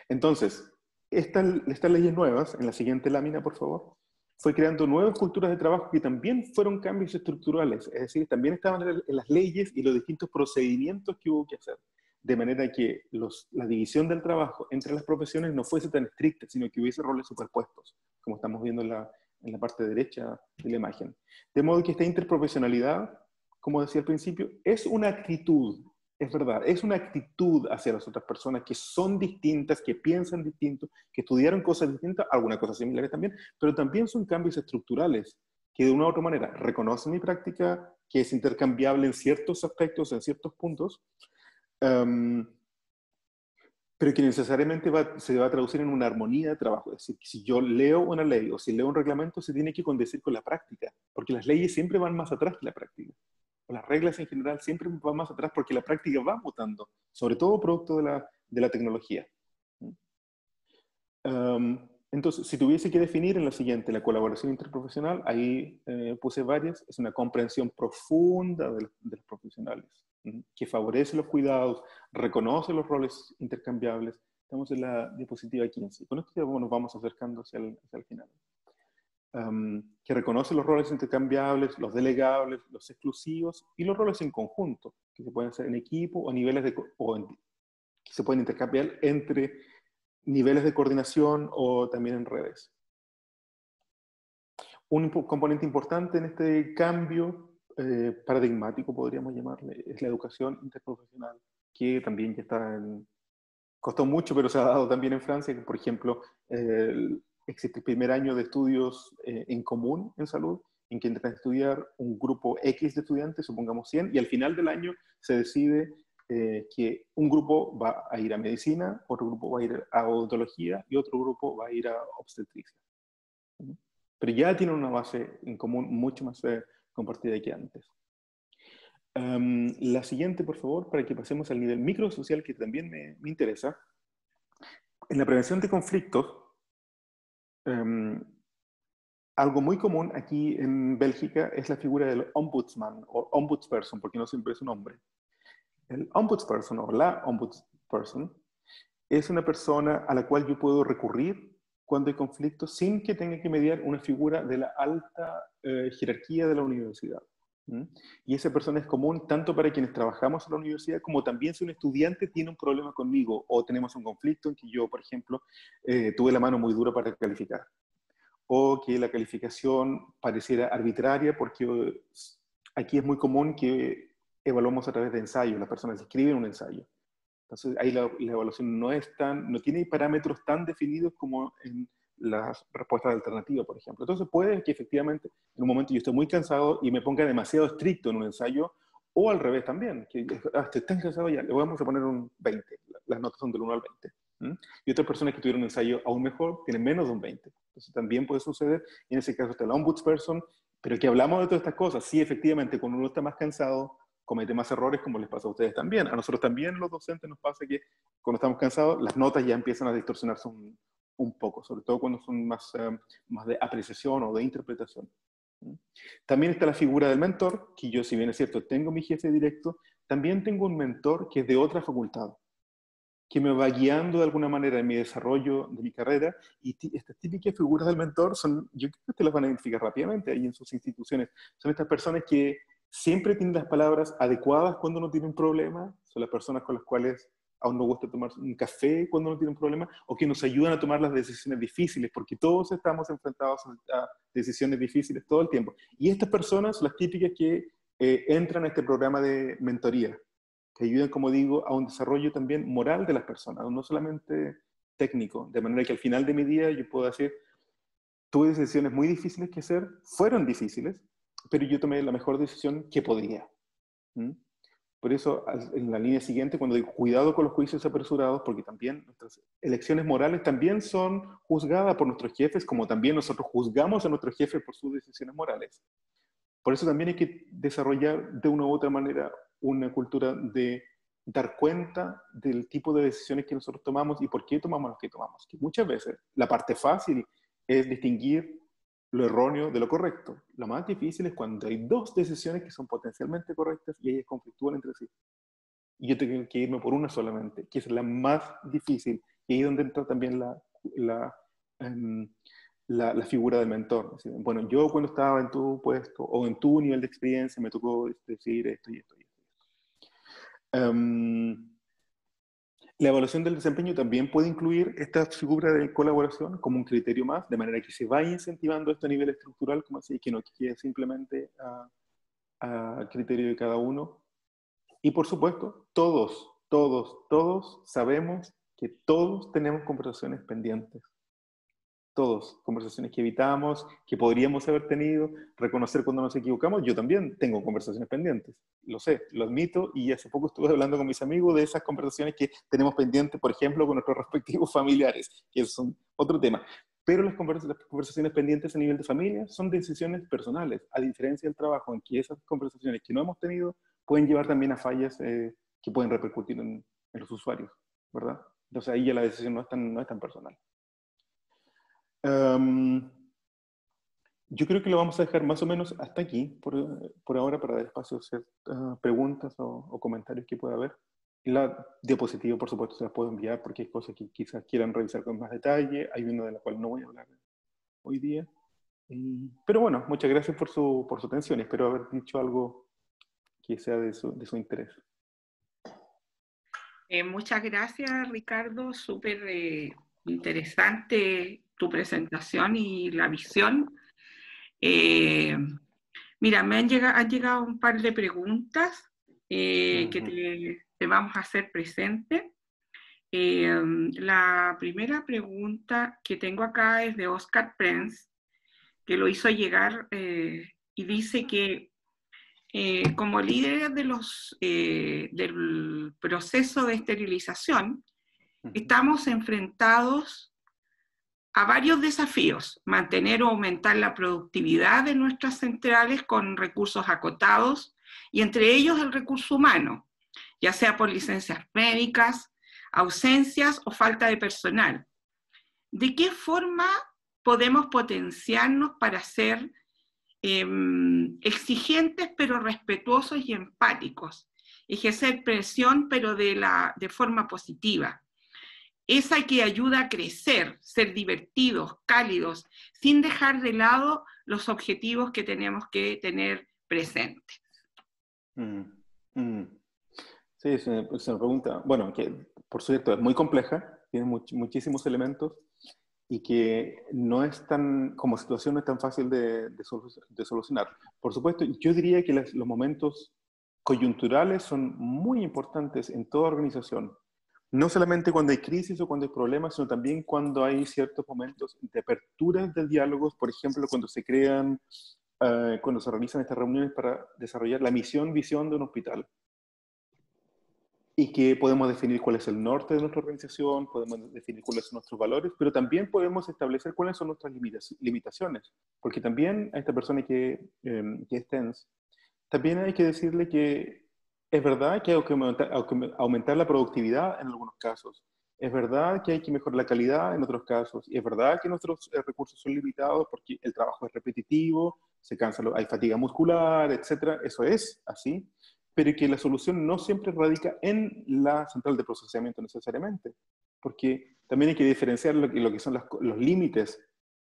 Entonces, estas leyes nuevas, en la siguiente lámina, por favor, fue creando nuevas culturas de trabajo que también fueron cambios estructurales, es decir, también estaban en las leyes y los distintos procedimientos que hubo que hacer, de manera que la división del trabajo entre las profesiones no fuese tan estricta, sino que hubiese roles superpuestos, como estamos viendo en la parte derecha de la imagen. De modo que esta interprofesionalidad, como decía al principio, es una actitud, es verdad, es una actitud hacia las otras personas que son distintas, que piensan distinto, que estudiaron cosas distintas, algunas cosas similares también, pero también son cambios estructurales, que de una u otra manera reconocen mi práctica, que es intercambiable en ciertos aspectos, en ciertos puntos, um, pero que necesariamente se va a traducir en una armonía de trabajo. Es decir, si yo leo una ley o si leo un reglamento, se tiene que condecir con la práctica, porque las leyes siempre van más atrás que la práctica. O las reglas en general siempre van más atrás porque la práctica va mutando, sobre todo producto de la tecnología. Entonces, si tuviese que definir en lo siguiente la colaboración interprofesional, ahí puse varias, es una comprensión profunda de los profesionales, que favorece los cuidados, reconoce los roles intercambiables. Estamos en la diapositiva 15. Con esto ya nos vamos acercando hacia el final. Que reconoce los roles intercambiables, los delegables, los exclusivos y los roles en conjunto, que se pueden hacer en equipo o niveles que se pueden intercambiar entre niveles de coordinación o también en redes. Un componente importante en este cambio paradigmático, podríamos llamarle, es la educación interprofesional, que también ya está costó mucho, pero se ha dado también en Francia, que por ejemplo, existe el primer año de estudios en común en salud, en que intentan estudiar un grupo X de estudiantes, supongamos 100, y al final del año se decide que un grupo va a ir a medicina, otro grupo va a ir a odontología y otro grupo va a ir a obstetricia. Pero ya tienen una base en común mucho más compartida que antes. La siguiente, por favor, para que pasemos al nivel microsocial, que también me interesa. En la prevención de conflictos, algo muy común aquí en Bélgica es la figura del ombudsman o ombudsperson, porque no siempre es un hombre. El ombudsperson o la ombudsperson es una persona a la cual yo puedo recurrir cuando hay conflictos sin que tenga que mediar una figura de la alta jerarquía de la universidad. Y esa persona es común tanto para quienes trabajamos en la universidad como también si un estudiante tiene un problema conmigo o tenemos un conflicto en que yo, por ejemplo, tuve la mano muy dura para calificar o que la calificación pareciera arbitraria porque aquí es muy común que evaluamos a través de ensayos, las personas escriben un ensayo. Entonces ahí la evaluación no tiene parámetros tan definidos como en las respuestas alternativas, por ejemplo. Entonces puede que efectivamente en un momento yo esté muy cansado y me ponga demasiado estricto en un ensayo, o al revés también, que estoy tan cansado ya, le vamos a poner un 20, las notas son del 1 al 20. Y otras personas que tuvieron un ensayo aún mejor tienen menos de un 20. Entonces también puede suceder, y en ese caso está el ombudsperson, pero que hablamos de todas estas cosas, sí, efectivamente, cuando uno está más cansado, comete más errores, como les pasa a ustedes también. A nosotros también, los docentes, nos pasa que cuando estamos cansados, las notas ya empiezan a distorsionarse un poco, sobre todo cuando son más de apreciación o de interpretación. También está la figura del mentor, que yo, si bien es cierto, tengo mi jefe directo, también tengo un mentor que es de otra facultad, que me va guiando de alguna manera en mi desarrollo de mi carrera, y estas típicas figuras del mentor son, yo creo que ustedes las van a identificar rápidamente ahí en sus instituciones, son estas personas que siempre tienen las palabras adecuadas cuando uno tiene un problema, son las personas con las cuales a uno gusta tomar un café cuando uno tiene un problema, o que nos ayudan a tomar las decisiones difíciles, porque todos estamos enfrentados a decisiones difíciles todo el tiempo. Y estas personas son las típicas que entran a este programa de mentoría, que ayudan, como digo, a un desarrollo también moral de las personas, no solamente técnico, de manera que al final de mi día yo puedo decir, tuve decisiones muy difíciles que hacer, fueron difíciles, pero yo tomé la mejor decisión que podía. Por eso, en la línea siguiente, cuando digo cuidado con los juicios apresurados, porque también nuestras elecciones morales también son juzgadas por nuestros jefes, como también nosotros juzgamos a nuestros jefes por sus decisiones morales. Por eso también hay que desarrollar de una u otra manera una cultura de dar cuenta del tipo de decisiones que nosotros tomamos y por qué tomamos las que tomamos. Que muchas veces la parte fácil es distinguir lo erróneo de lo correcto. Lo más difícil es cuando hay dos decisiones que son potencialmente correctas y ellas conflictúan entre sí. Y yo tengo que irme por una solamente, que es la más difícil. Y ahí es donde entra también la figura del mentor. Bueno, yo cuando estaba en tu puesto o en tu nivel de experiencia me tocó decir esto y esto y esto. La evaluación del desempeño también puede incluir esta figura de colaboración como un criterio más, de manera que se vaya incentivando esto a nivel estructural, como así, que no quede simplemente a criterio de cada uno. Y por supuesto, todos sabemos que todos tenemos conversaciones pendientes. Todos, conversaciones que evitamos, que podríamos haber tenido, reconocer cuando nos equivocamos. Yo también tengo conversaciones pendientes, lo sé, lo admito, y hace poco estuve hablando con mis amigos de esas conversaciones que tenemos pendientes, por ejemplo, con nuestros respectivos familiares, que son otro tema. Pero las conversaciones pendientes a nivel de familia son decisiones personales, a diferencia del trabajo, en que esas conversaciones que no hemos tenido pueden llevar también a fallas que pueden repercutir en los usuarios, ¿verdad? Entonces ahí ya la decisión no es tan personal. Um, yo creo que lo vamos a dejar más o menos hasta aquí, por ahora, para dar espacio a hacer preguntas o comentarios que pueda haber. La diapositiva, por supuesto, se las puedo enviar porque hay cosas que quizás quieran revisar con más detalle. Hay una de la cual no voy a hablar hoy día. Pero bueno, muchas gracias por su atención. Espero haber dicho algo que sea de su interés. Muchas gracias, Ricardo. Súper interesante tu presentación y la visión. Mira, han llegado un par de preguntas que te vamos a hacer presente. La primera pregunta que tengo acá es de Oscar Prenz, que lo hizo llegar y dice que como líderes del proceso de esterilización, estamos enfrentados a varios desafíos: mantener o aumentar la productividad de nuestras centrales con recursos acotados, y entre ellos el recurso humano, ya sea por licencias médicas, ausencias o falta de personal. ¿De qué forma podemos potenciarnos para ser exigentes pero respetuosos y empáticos? Ejercer presión pero de forma positiva. Esa que ayuda a crecer, ser divertidos, cálidos, sin dejar de lado los objetivos que tenemos que tener presentes. Sí, es una pregunta, bueno, que por cierto es muy compleja, tiene muchísimos elementos y que no es tan, como situación no es tan fácil de solucionar. Por supuesto, yo diría que los momentos coyunturales son muy importantes en toda organización. No solamente cuando hay crisis o cuando hay problemas, sino también cuando hay ciertos momentos de apertura del diálogo, por ejemplo, cuando se crean, cuando se realizan estas reuniones para desarrollar la misión, visión de un hospital. Y que podemos definir cuál es el norte de nuestra organización, podemos definir cuáles son nuestros valores, pero también podemos establecer cuáles son nuestras limitaciones. Porque también a esta persona que es TENS, también hay que decirle que es verdad que hay que aumentar la productividad en algunos casos. Es verdad que hay que mejorar la calidad en otros casos. Y es verdad que nuestros recursos son limitados porque el trabajo es repetitivo, se cansa, hay fatiga muscular, etc. Eso es así, pero que la solución no siempre radica en la central de procesamiento necesariamente, porque también hay que diferenciar lo que son los límites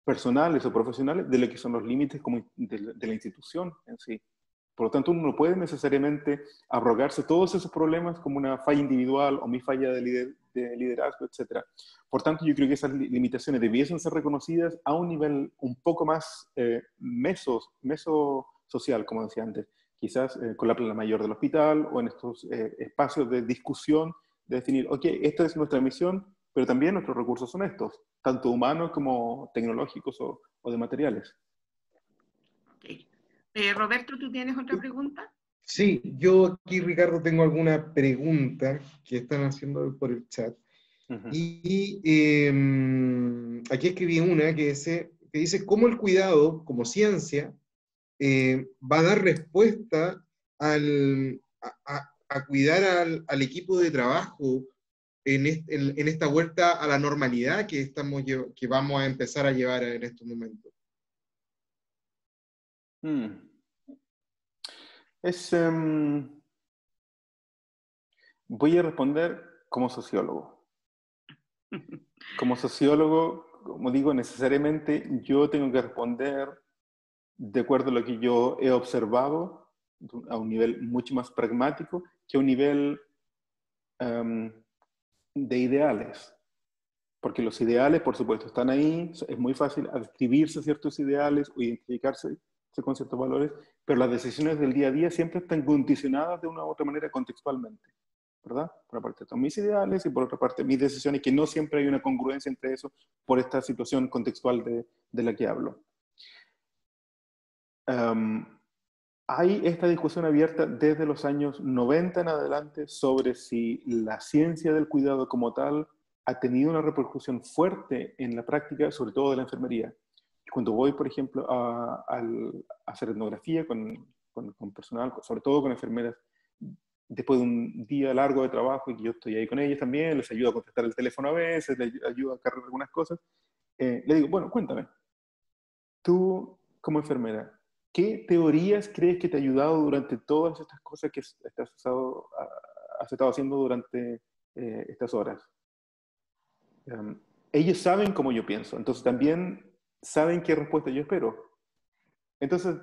personales o profesionales de lo que son los límites de la institución en sí. Por lo tanto, uno no puede necesariamente abrogarse todos esos problemas como una falla individual o mi falla de liderazgo, etc. Por tanto, yo creo que esas limitaciones debiesen ser reconocidas a un nivel un poco más mesosocial, como decía antes. Quizás con la plana mayor del hospital o en estos espacios de discusión, de definir, ok, esta es nuestra misión, pero también nuestros recursos son estos, tanto humanos como tecnológicos o de materiales. Okay. Roberto, ¿tú tienes otra pregunta? Sí, yo aquí, Ricardo, tengo alguna pregunta que están haciendo por el chat. Y aquí escribí una que dice cómo el cuidado como ciencia va a dar respuesta a cuidar al equipo de trabajo en esta vuelta a la normalidad que vamos a empezar a llevar en estos momentos. Voy a responder como sociólogo. Como sociólogo, como digo, necesariamente yo tengo que responder de acuerdo a lo que yo he observado a un nivel mucho más pragmático que a un nivel de ideales. Porque los ideales, por supuesto, están ahí, es muy fácil adscribirse a ciertos ideales o identificarse con ciertos valores, pero las decisiones del día a día siempre están condicionadas de una u otra manera contextualmente, ¿verdad? Por una parte están mis ideales y por otra parte mis decisiones, que no siempre hay una congruencia entre eso por esta situación contextual de la que hablo. Hay esta discusión abierta desde los años 90 en adelante sobre si la ciencia del cuidado como tal ha tenido una repercusión fuerte en la práctica, sobre todo de la enfermería. Cuando voy, por ejemplo, a hacer etnografía con personal, sobre todo con enfermeras, después de un día largo de trabajo y que yo estoy ahí con ellas también, les ayudo a contestar el teléfono a veces, les ayudo a cargar algunas cosas, le digo, bueno, cuéntame, tú como enfermera, ¿qué teorías crees que te ha ayudado durante todas estas cosas que has estado haciendo durante estas horas? Ellos saben cómo yo pienso, entonces también saben qué respuesta yo espero. Entonces,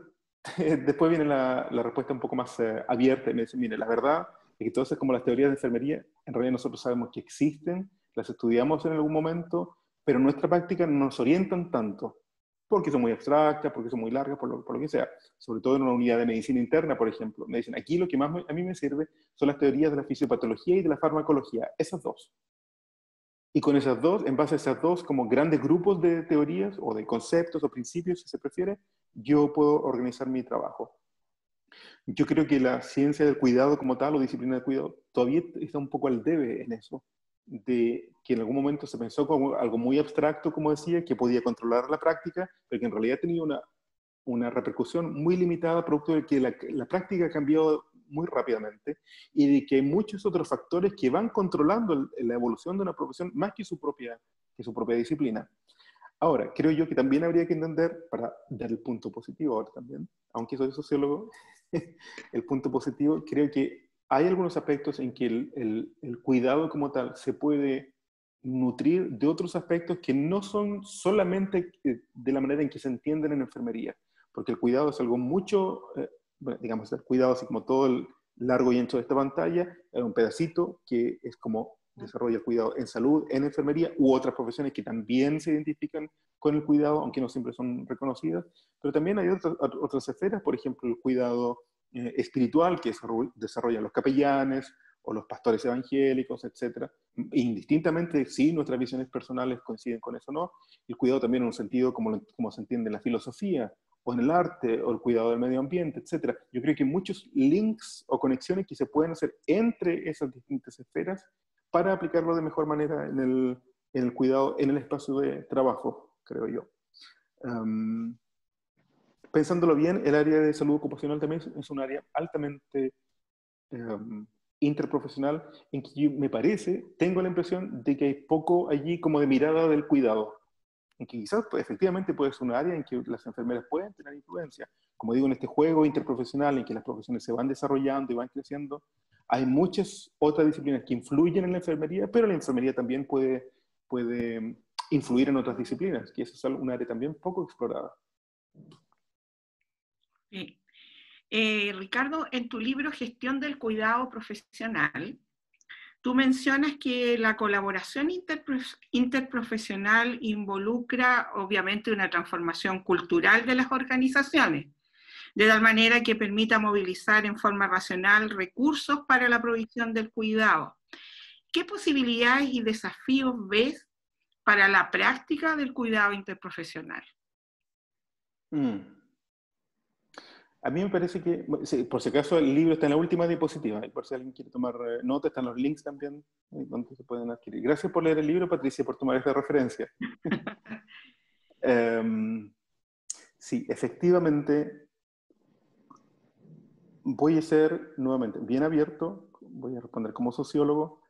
después viene la respuesta un poco más abierta y me dice, mire, la verdad es que todas como las teorías de enfermería, en realidad nosotros sabemos que existen, las estudiamos en algún momento, pero en nuestra práctica no nos orientan tanto, porque son muy abstractas, porque son muy largas, por lo que sea. Sobre todo en una unidad de medicina interna, por ejemplo. Me dicen, aquí lo que más a mí me sirve son las teorías de la fisiopatología y de la farmacología, esas dos. Y con esas dos, en base a esas dos como grandes grupos de teorías o de conceptos o principios, si se prefiere, yo puedo organizar mi trabajo. Yo creo que la ciencia del cuidado como tal, o disciplina del cuidado, todavía está un poco al debe en eso, de que en algún momento se pensó como algo muy abstracto, como decía, que podía controlar la práctica, pero que en realidad tenía una repercusión muy limitada, producto de que la práctica ha cambiado muy rápidamente y de que hay muchos otros factores que van controlando la evolución de una profesión más que su propia disciplina. Ahora, creo yo que también habría que entender, para dar el punto positivo ahora también, aunque soy sociólogo, el punto positivo, creo que hay algunos aspectos en que el cuidado como tal se puede nutrir de otros aspectos que no son solamente de la manera en que se entienden en enfermería, porque el cuidado es algo mucho, bueno, digamos, el cuidado así como todo el largo y ancho de esta pantalla, es un pedacito que es como desarrolla el cuidado en salud, en enfermería, u otras profesiones que también se identifican con el cuidado, aunque no siempre son reconocidas, pero también hay otras esferas, por ejemplo, el cuidado espiritual que desarrollan los capellanes o los pastores evangélicos, etc. Indistintamente, si nuestras visiones personales coinciden con eso o no, el cuidado también en un sentido como se entiende en la filosofía, o en el arte, o el cuidado del medio ambiente, etc. Yo creo que hay muchos links o conexiones que se pueden hacer entre esas distintas esferas para aplicarlo de mejor manera en el cuidado, en el espacio de trabajo, creo yo. Pensándolo bien, el área de salud ocupacional también es un área altamente interprofesional, en que me parece, tengo la impresión de que hay poco allí como de mirada del cuidado, en que quizás pues, efectivamente puede ser un área en que las enfermeras pueden tener influencia. Como digo, en este juego interprofesional en que las profesiones se van desarrollando y van creciendo, hay muchas otras disciplinas que influyen en la enfermería, pero la enfermería también puede influir en otras disciplinas, que eso es un área también poco explorada. Sí. Ricardo, en tu libro Gestión del Cuidado Profesional, tú mencionas que la colaboración interprofesional involucra obviamente una transformación cultural de las organizaciones, de tal manera que permita movilizar en forma racional recursos para la provisión del cuidado. ¿Qué posibilidades y desafíos ves para la práctica del cuidado interprofesional? A mí me parece que, sí, por si acaso, el libro está en la última diapositiva, y por si alguien quiere tomar nota, están los links también donde se pueden adquirir. Gracias por leer el libro, Patricia, por tomar esta referencia. Sí, efectivamente, voy a ser nuevamente bien abierto, voy a responder como sociólogo.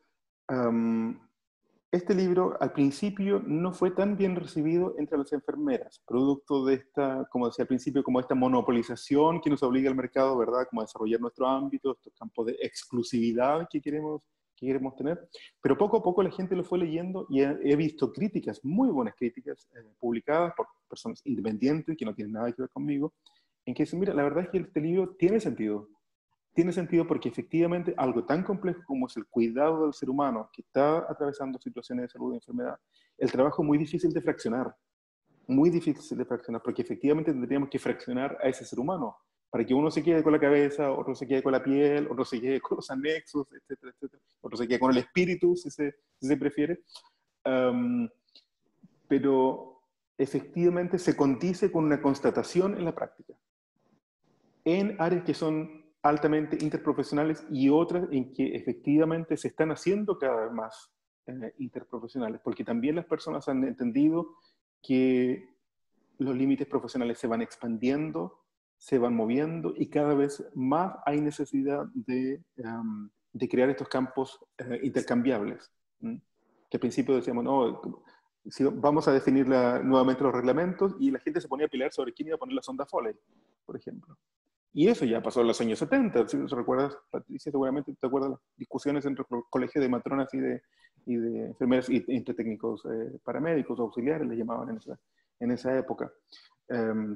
Este libro al principio no fue tan bien recibido entre las enfermeras, producto de esta, como decía al principio, como esta monopolización que nos obliga al mercado, ¿verdad? Como a desarrollar nuestro ámbito, estos campos de exclusividad que queremos tener. Pero poco a poco la gente lo fue leyendo y he visto críticas, muy buenas críticas, publicadas por personas independientes que no tienen nada que ver conmigo, en que dicen, mira, la verdad es que este libro tiene sentido. Tiene sentido porque efectivamente algo tan complejo como es el cuidado del ser humano que está atravesando situaciones de salud y enfermedad, el trabajo es muy difícil de fraccionar. muy difícil de fraccionar, porque efectivamente tendríamos que fraccionar a ese ser humano, para que uno se quede con la cabeza, otro se quede con la piel, otro se quede con los anexos, etcétera, etcétera. Otro se quede con el espíritu, si se prefiere. Pero efectivamente se condice con una constatación en la práctica, en áreas que son altamente interprofesionales y otras en que efectivamente se están haciendo cada vez más interprofesionales, porque también las personas han entendido que los límites profesionales se van expandiendo, se van moviendo y cada vez más hay necesidad de crear estos campos intercambiables. Que al principio decíamos, no, si vamos a definir nuevamente los reglamentos, y la gente se ponía a pelear sobre quién iba a poner la sonda Foley, por ejemplo. Y eso ya pasó en los años 70. Si recuerdas, Patricia, seguramente te acuerdas las discusiones entre los colegios de matronas y de enfermeras y entre técnicos paramédicos, auxiliares, les llamaban en esa época.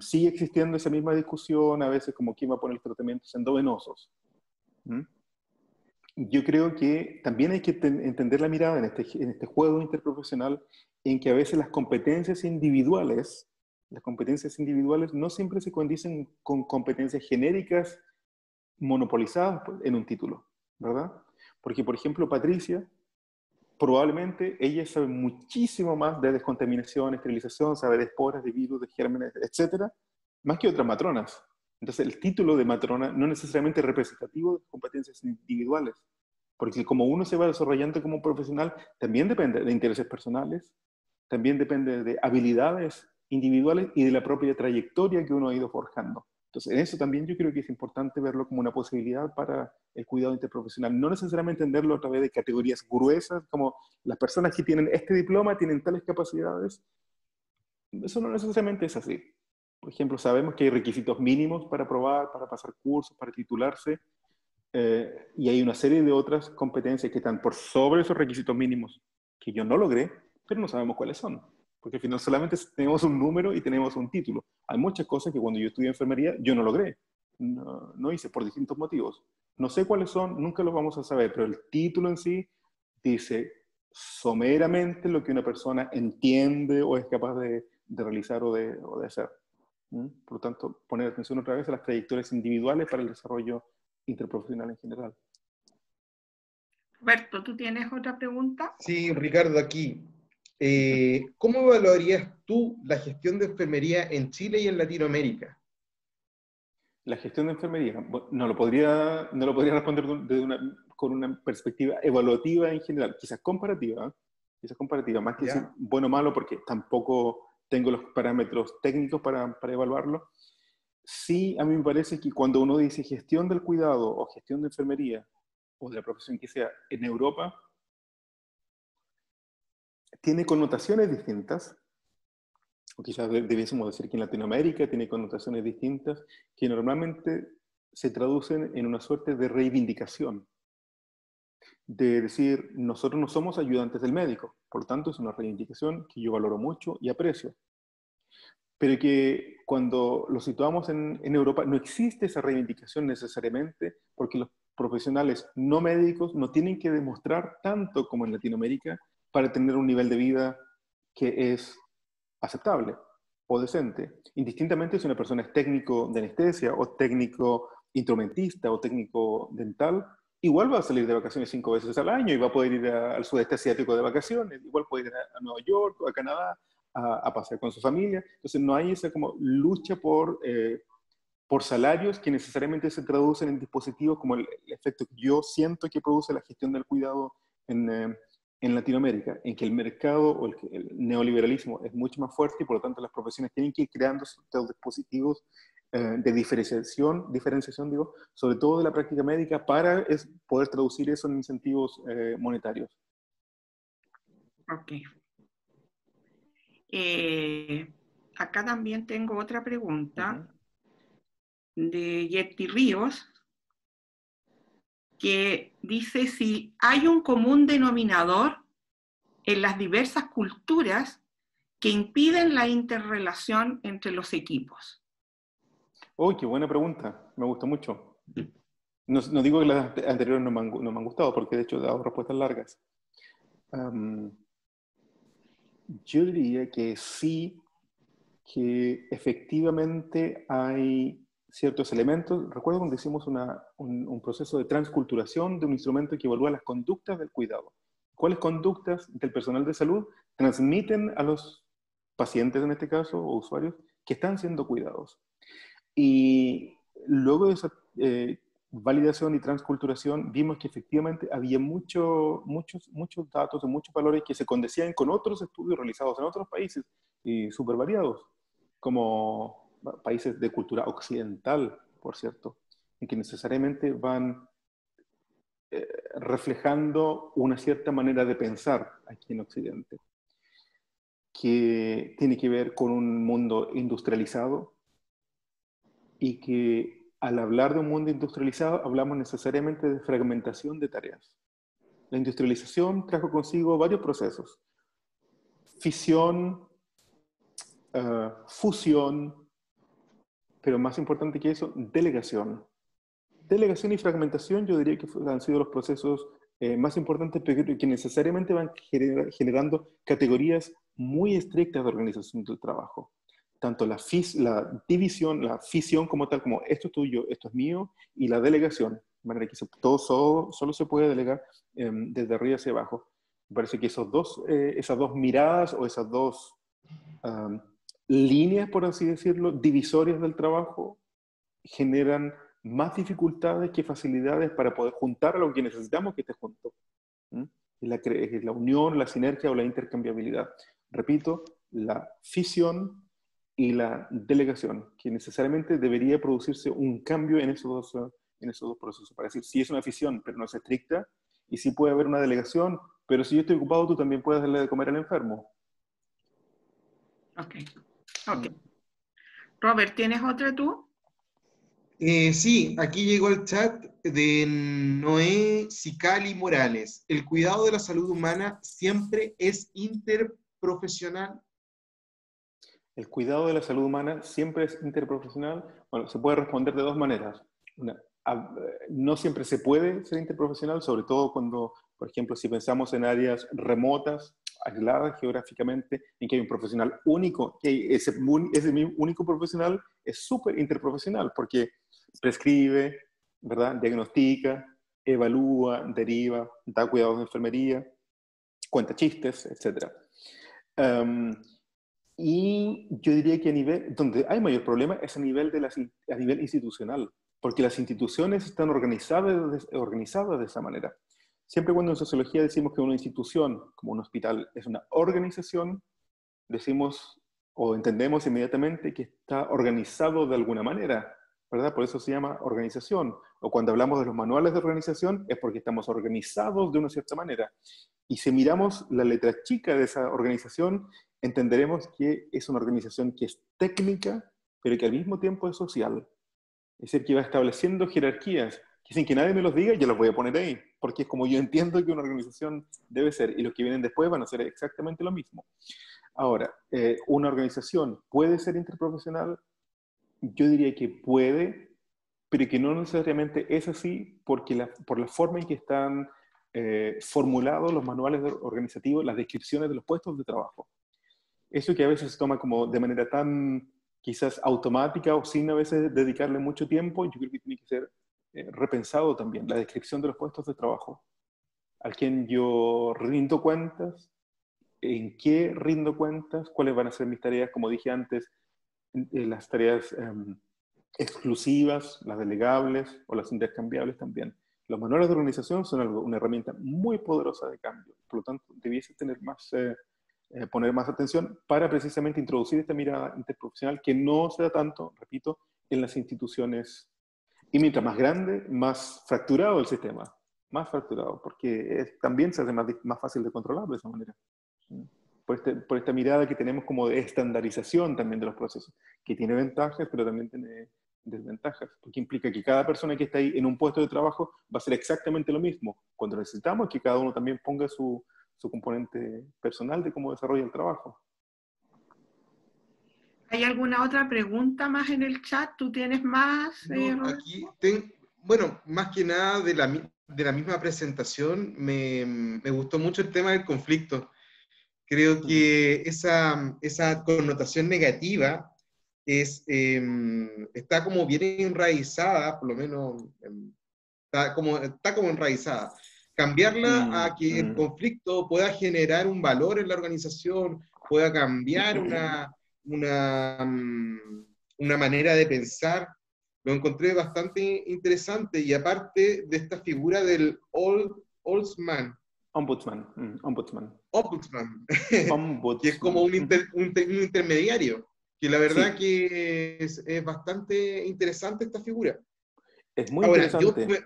Sigue existiendo esa misma discusión, a veces como quién va a poner los tratamientos endovenosos. Yo creo que también hay que entender la mirada en este juego interprofesional, en que a veces las competencias individuales no siempre se condicen con competencias genéricas monopolizadas en un título, ¿verdad? Porque, por ejemplo, Patricia, probablemente ella sabe muchísimo más de descontaminación, esterilización, sabe de esporas, de virus, de gérmenes, etcétera, más que otras matronas. Entonces, el título de matrona no necesariamente es representativo de competencias individuales, porque como uno se va desarrollando como profesional, también depende de intereses personales, también depende de habilidades individuales y de la propia trayectoria que uno ha ido forjando. Entonces, en eso también yo creo que es importante verlo como una posibilidad para el cuidado interprofesional. No necesariamente entenderlo a través de categorías gruesas, como las personas que tienen este diploma tienen tales capacidades. Eso no necesariamente es así. Por ejemplo, sabemos que hay requisitos mínimos para aprobar, para pasar cursos, para titularse, y hay una serie de otras competencias que están por sobre esos requisitos mínimos que yo no logré, pero no sabemos cuáles son. Porque al final solamente tenemos un número y tenemos un título. Hay muchas cosas que cuando yo estudié enfermería yo no logré. No hice por distintos motivos. No sé cuáles son, nunca los vamos a saber, pero el título en sí dice someramente lo que una persona entiende o es capaz de realizar o de hacer. Por lo tanto, poner atención otra vez a las trayectorias individuales para el desarrollo interprofesional en general. Roberto, ¿tú tienes otra pregunta? Sí, Ricardo, aquí. ¿Cómo evaluarías tú la gestión de enfermería en Chile y en Latinoamérica? La gestión de enfermería, no lo podría responder con una perspectiva evaluativa en general, quizás comparativa, más que decir bueno o malo, porque tampoco tengo los parámetros técnicos para evaluarlo. Sí, a mí me parece que cuando uno dice gestión del cuidado o gestión de enfermería, o de la profesión que sea, en Europa, tiene connotaciones distintas, o quizás debiésemos decir que en Latinoamérica tiene connotaciones distintas, que normalmente se traducen en una suerte de reivindicación. De decir, nosotros no somos ayudantes del médico, por lo tanto es una reivindicación que yo valoro mucho y aprecio. Pero que cuando lo situamos en Europa no existe esa reivindicación necesariamente, porque los profesionales no médicos no tienen que demostrar tanto como en Latinoamérica para tener un nivel de vida que es aceptable o decente. Indistintamente si una persona es técnico de anestesia o técnico instrumentista o técnico dental, igual va a salir de vacaciones 5 veces al año y va a poder ir al sudeste asiático de vacaciones, igual puede ir a Nueva York o a Canadá a pasear con su familia. Entonces no hay esa como lucha por salarios que necesariamente se traducen en dispositivos como el efecto que yo siento que produce la gestión del cuidado en Latinoamérica, en que el mercado o el neoliberalismo es mucho más fuerte y por lo tanto las profesiones tienen que ir creando estos dispositivos de diferenciación, digo, sobre todo de la práctica médica para poder traducir eso en incentivos monetarios. Ok. Acá también tengo otra pregunta de Yeti Ríos, que dice si hay un común denominador en las diversas culturas que impiden la interrelación entre los equipos. ¡Uy, qué buena pregunta! Me gusta mucho. No digo que las anteriores no me han gustado, porque de hecho he dado respuestas largas. Yo diría que sí que efectivamente hay ciertos elementos. Recuerdo cuando hicimos un proceso de transculturación de un instrumento que evalúa las conductas del cuidado. ¿Cuáles conductas del personal de salud transmiten a los pacientes, en este caso, o usuarios, que están siendo cuidados? Y luego de esa validación y transculturación, vimos que efectivamente había muchos datos, muchos valores que se condecían con otros estudios realizados en otros países y súper variados, como países de cultura occidental, por cierto, en que necesariamente van reflejando una cierta manera de pensar aquí en Occidente, que tiene que ver con un mundo industrializado y que al hablar de un mundo industrializado hablamos necesariamente de fragmentación de tareas. La industrialización trajo consigo varios procesos: fisión, fusión, pero más importante que eso, delegación. Delegación y fragmentación yo diría que han sido los procesos más importantes, que necesariamente van generando categorías muy estrictas de organización del trabajo. Tanto la división, la fisión como tal, como esto es tuyo, esto es mío, y la delegación, de manera que todo solo se puede delegar desde arriba hacia abajo. Me parece que esas dos miradas o esas dos líneas, por así decirlo, divisorias del trabajo, generan más dificultades que facilidades para poder juntar a lo que necesitamos que esté junto. Es la unión, la sinergia o la intercambiabilidad. Repito, la fisión y la delegación, que necesariamente debería producirse un cambio en esos dos procesos. Para decir, si es una fisión, pero no es estricta, y si puede haber una delegación, pero si yo estoy ocupado, tú también puedes darle de comer al enfermo. Ok. Robert, ¿tienes otra tú? Sí, aquí llegó el chat de Noé Sicali Morales. ¿El cuidado de la salud humana siempre es interprofesional? ¿El cuidado de la salud humana siempre es interprofesional? Bueno, se puede responder de dos maneras. No siempre se puede ser interprofesional, sobre todo cuando, por ejemplo, si pensamos en áreas remotas, aisladas geográficamente, en que hay un profesional único, que ese único profesional es súper interprofesional, porque prescribe, ¿verdad? Diagnostica, evalúa, deriva, da cuidados de enfermería, cuenta chistes, etc. Y yo diría que donde hay mayor problema es a nivel institucional, porque las instituciones están organizadas de esa manera. Siempre cuando en sociología decimos que una institución, como un hospital, es una organización, decimos o entendemos inmediatamente que está organizado de alguna manera, ¿verdad? Por eso se llama organización. O cuando hablamos de los manuales de organización es porque estamos organizados de una cierta manera. Y si miramos la letra chica de esa organización, entenderemos que es una organización que es técnica, pero que al mismo tiempo es social. Es decir, que va estableciendo jerarquías, que sin que nadie me los diga, yo las voy a poner ahí, porque es como yo entiendo que una organización debe ser, y los que vienen después van a hacer exactamente lo mismo. Ahora, ¿una organización puede ser interprofesional? Yo diría que puede, pero que no necesariamente es así por la forma en que están formulados los manuales organizativos, las descripciones de los puestos de trabajo. Eso que a veces se toma como de manera tan quizás automática o sin a veces dedicarle mucho tiempo, yo creo que tiene que ser repensado también, la descripción de los puestos de trabajo. ¿A quién yo rindo cuentas? ¿En qué rindo cuentas? ¿Cuáles van a ser mis tareas? Como dije antes, las tareas exclusivas, las delegables o las intercambiables también. Los manuales de organización son una herramienta muy poderosa de cambio. Por lo tanto, debiese tener poner más atención para precisamente introducir esta mirada interprofesional que no se da tanto, repito, en las instituciones. Y mientras más grande, más fracturado el sistema. Más fracturado, porque también se hace más fácil de controlar de esa manera. Por esta mirada que tenemos como de estandarización también de los procesos, que tiene ventajas, pero también tiene desventajas, porque implica que cada persona que está ahí en un puesto de trabajo va a hacer exactamente lo mismo, cuando necesitamos que cada uno también ponga su componente personal de cómo desarrolla el trabajo. ¿Hay alguna otra pregunta más en el chat? ¿Tú tienes más? No, aquí bueno, más que nada de la misma presentación, me gustó mucho el tema del conflicto. Creo que esa connotación negativa está como bien enraizada, por lo menos está como enraizada. Cambiarla a que el conflicto pueda generar un valor en la organización, pueda cambiar una manera de pensar, lo encontré bastante interesante. Y aparte de esta figura del Ombudsman, que es como un intermediario, que la verdad que es bastante interesante esta figura. Es muy Ahora, interesante,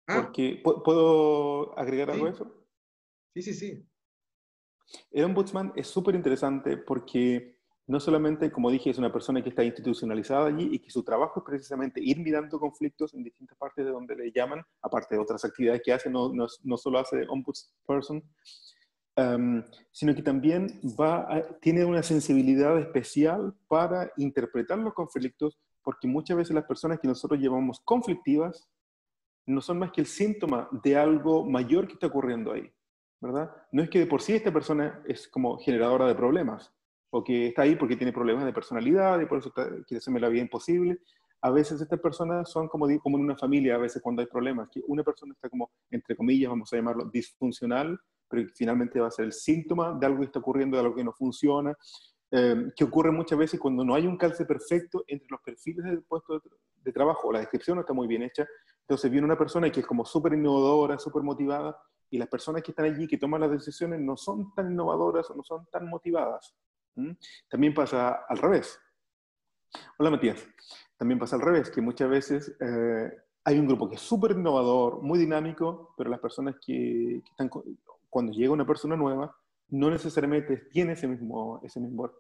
porque, ¿puedo agregar algo a eso? Sí. El ombudsman es súper interesante porque no solamente, como dije, es una persona que está institucionalizada allí y que su trabajo es precisamente ir mirando conflictos en distintas partes de donde le llaman, aparte de otras actividades que hace, no solo hace ombudsperson, sino que también tiene una sensibilidad especial para interpretar los conflictos, porque muchas veces las personas que nosotros llamamos conflictivas no son más que el síntoma de algo mayor que está ocurriendo ahí, ¿verdad? No es que de por sí esta persona es como generadora de problemas, o que está ahí porque tiene problemas de personalidad y por eso quiere hacerme la vida imposible. A veces estas personas son como en una familia, a veces cuando hay problemas, que una persona está como, entre comillas, vamos a llamarlo disfuncional, pero que finalmente va a ser el síntoma de algo que está ocurriendo, de algo que no funciona, que ocurre muchas veces cuando no hay un calce perfecto entre los perfiles del puesto de trabajo, o la descripción no está muy bien hecha. Entonces viene una persona que es como súper innovadora, súper motivada, y las personas que están allí, que toman las decisiones, no son tan innovadoras o no son tan motivadas. También pasa al revés. Hola, Matías. También pasa al revés, que muchas veces hay un grupo que es súper innovador, muy dinámico, pero las personas que están, cuando llega una persona nueva, no necesariamente tiene ese mismo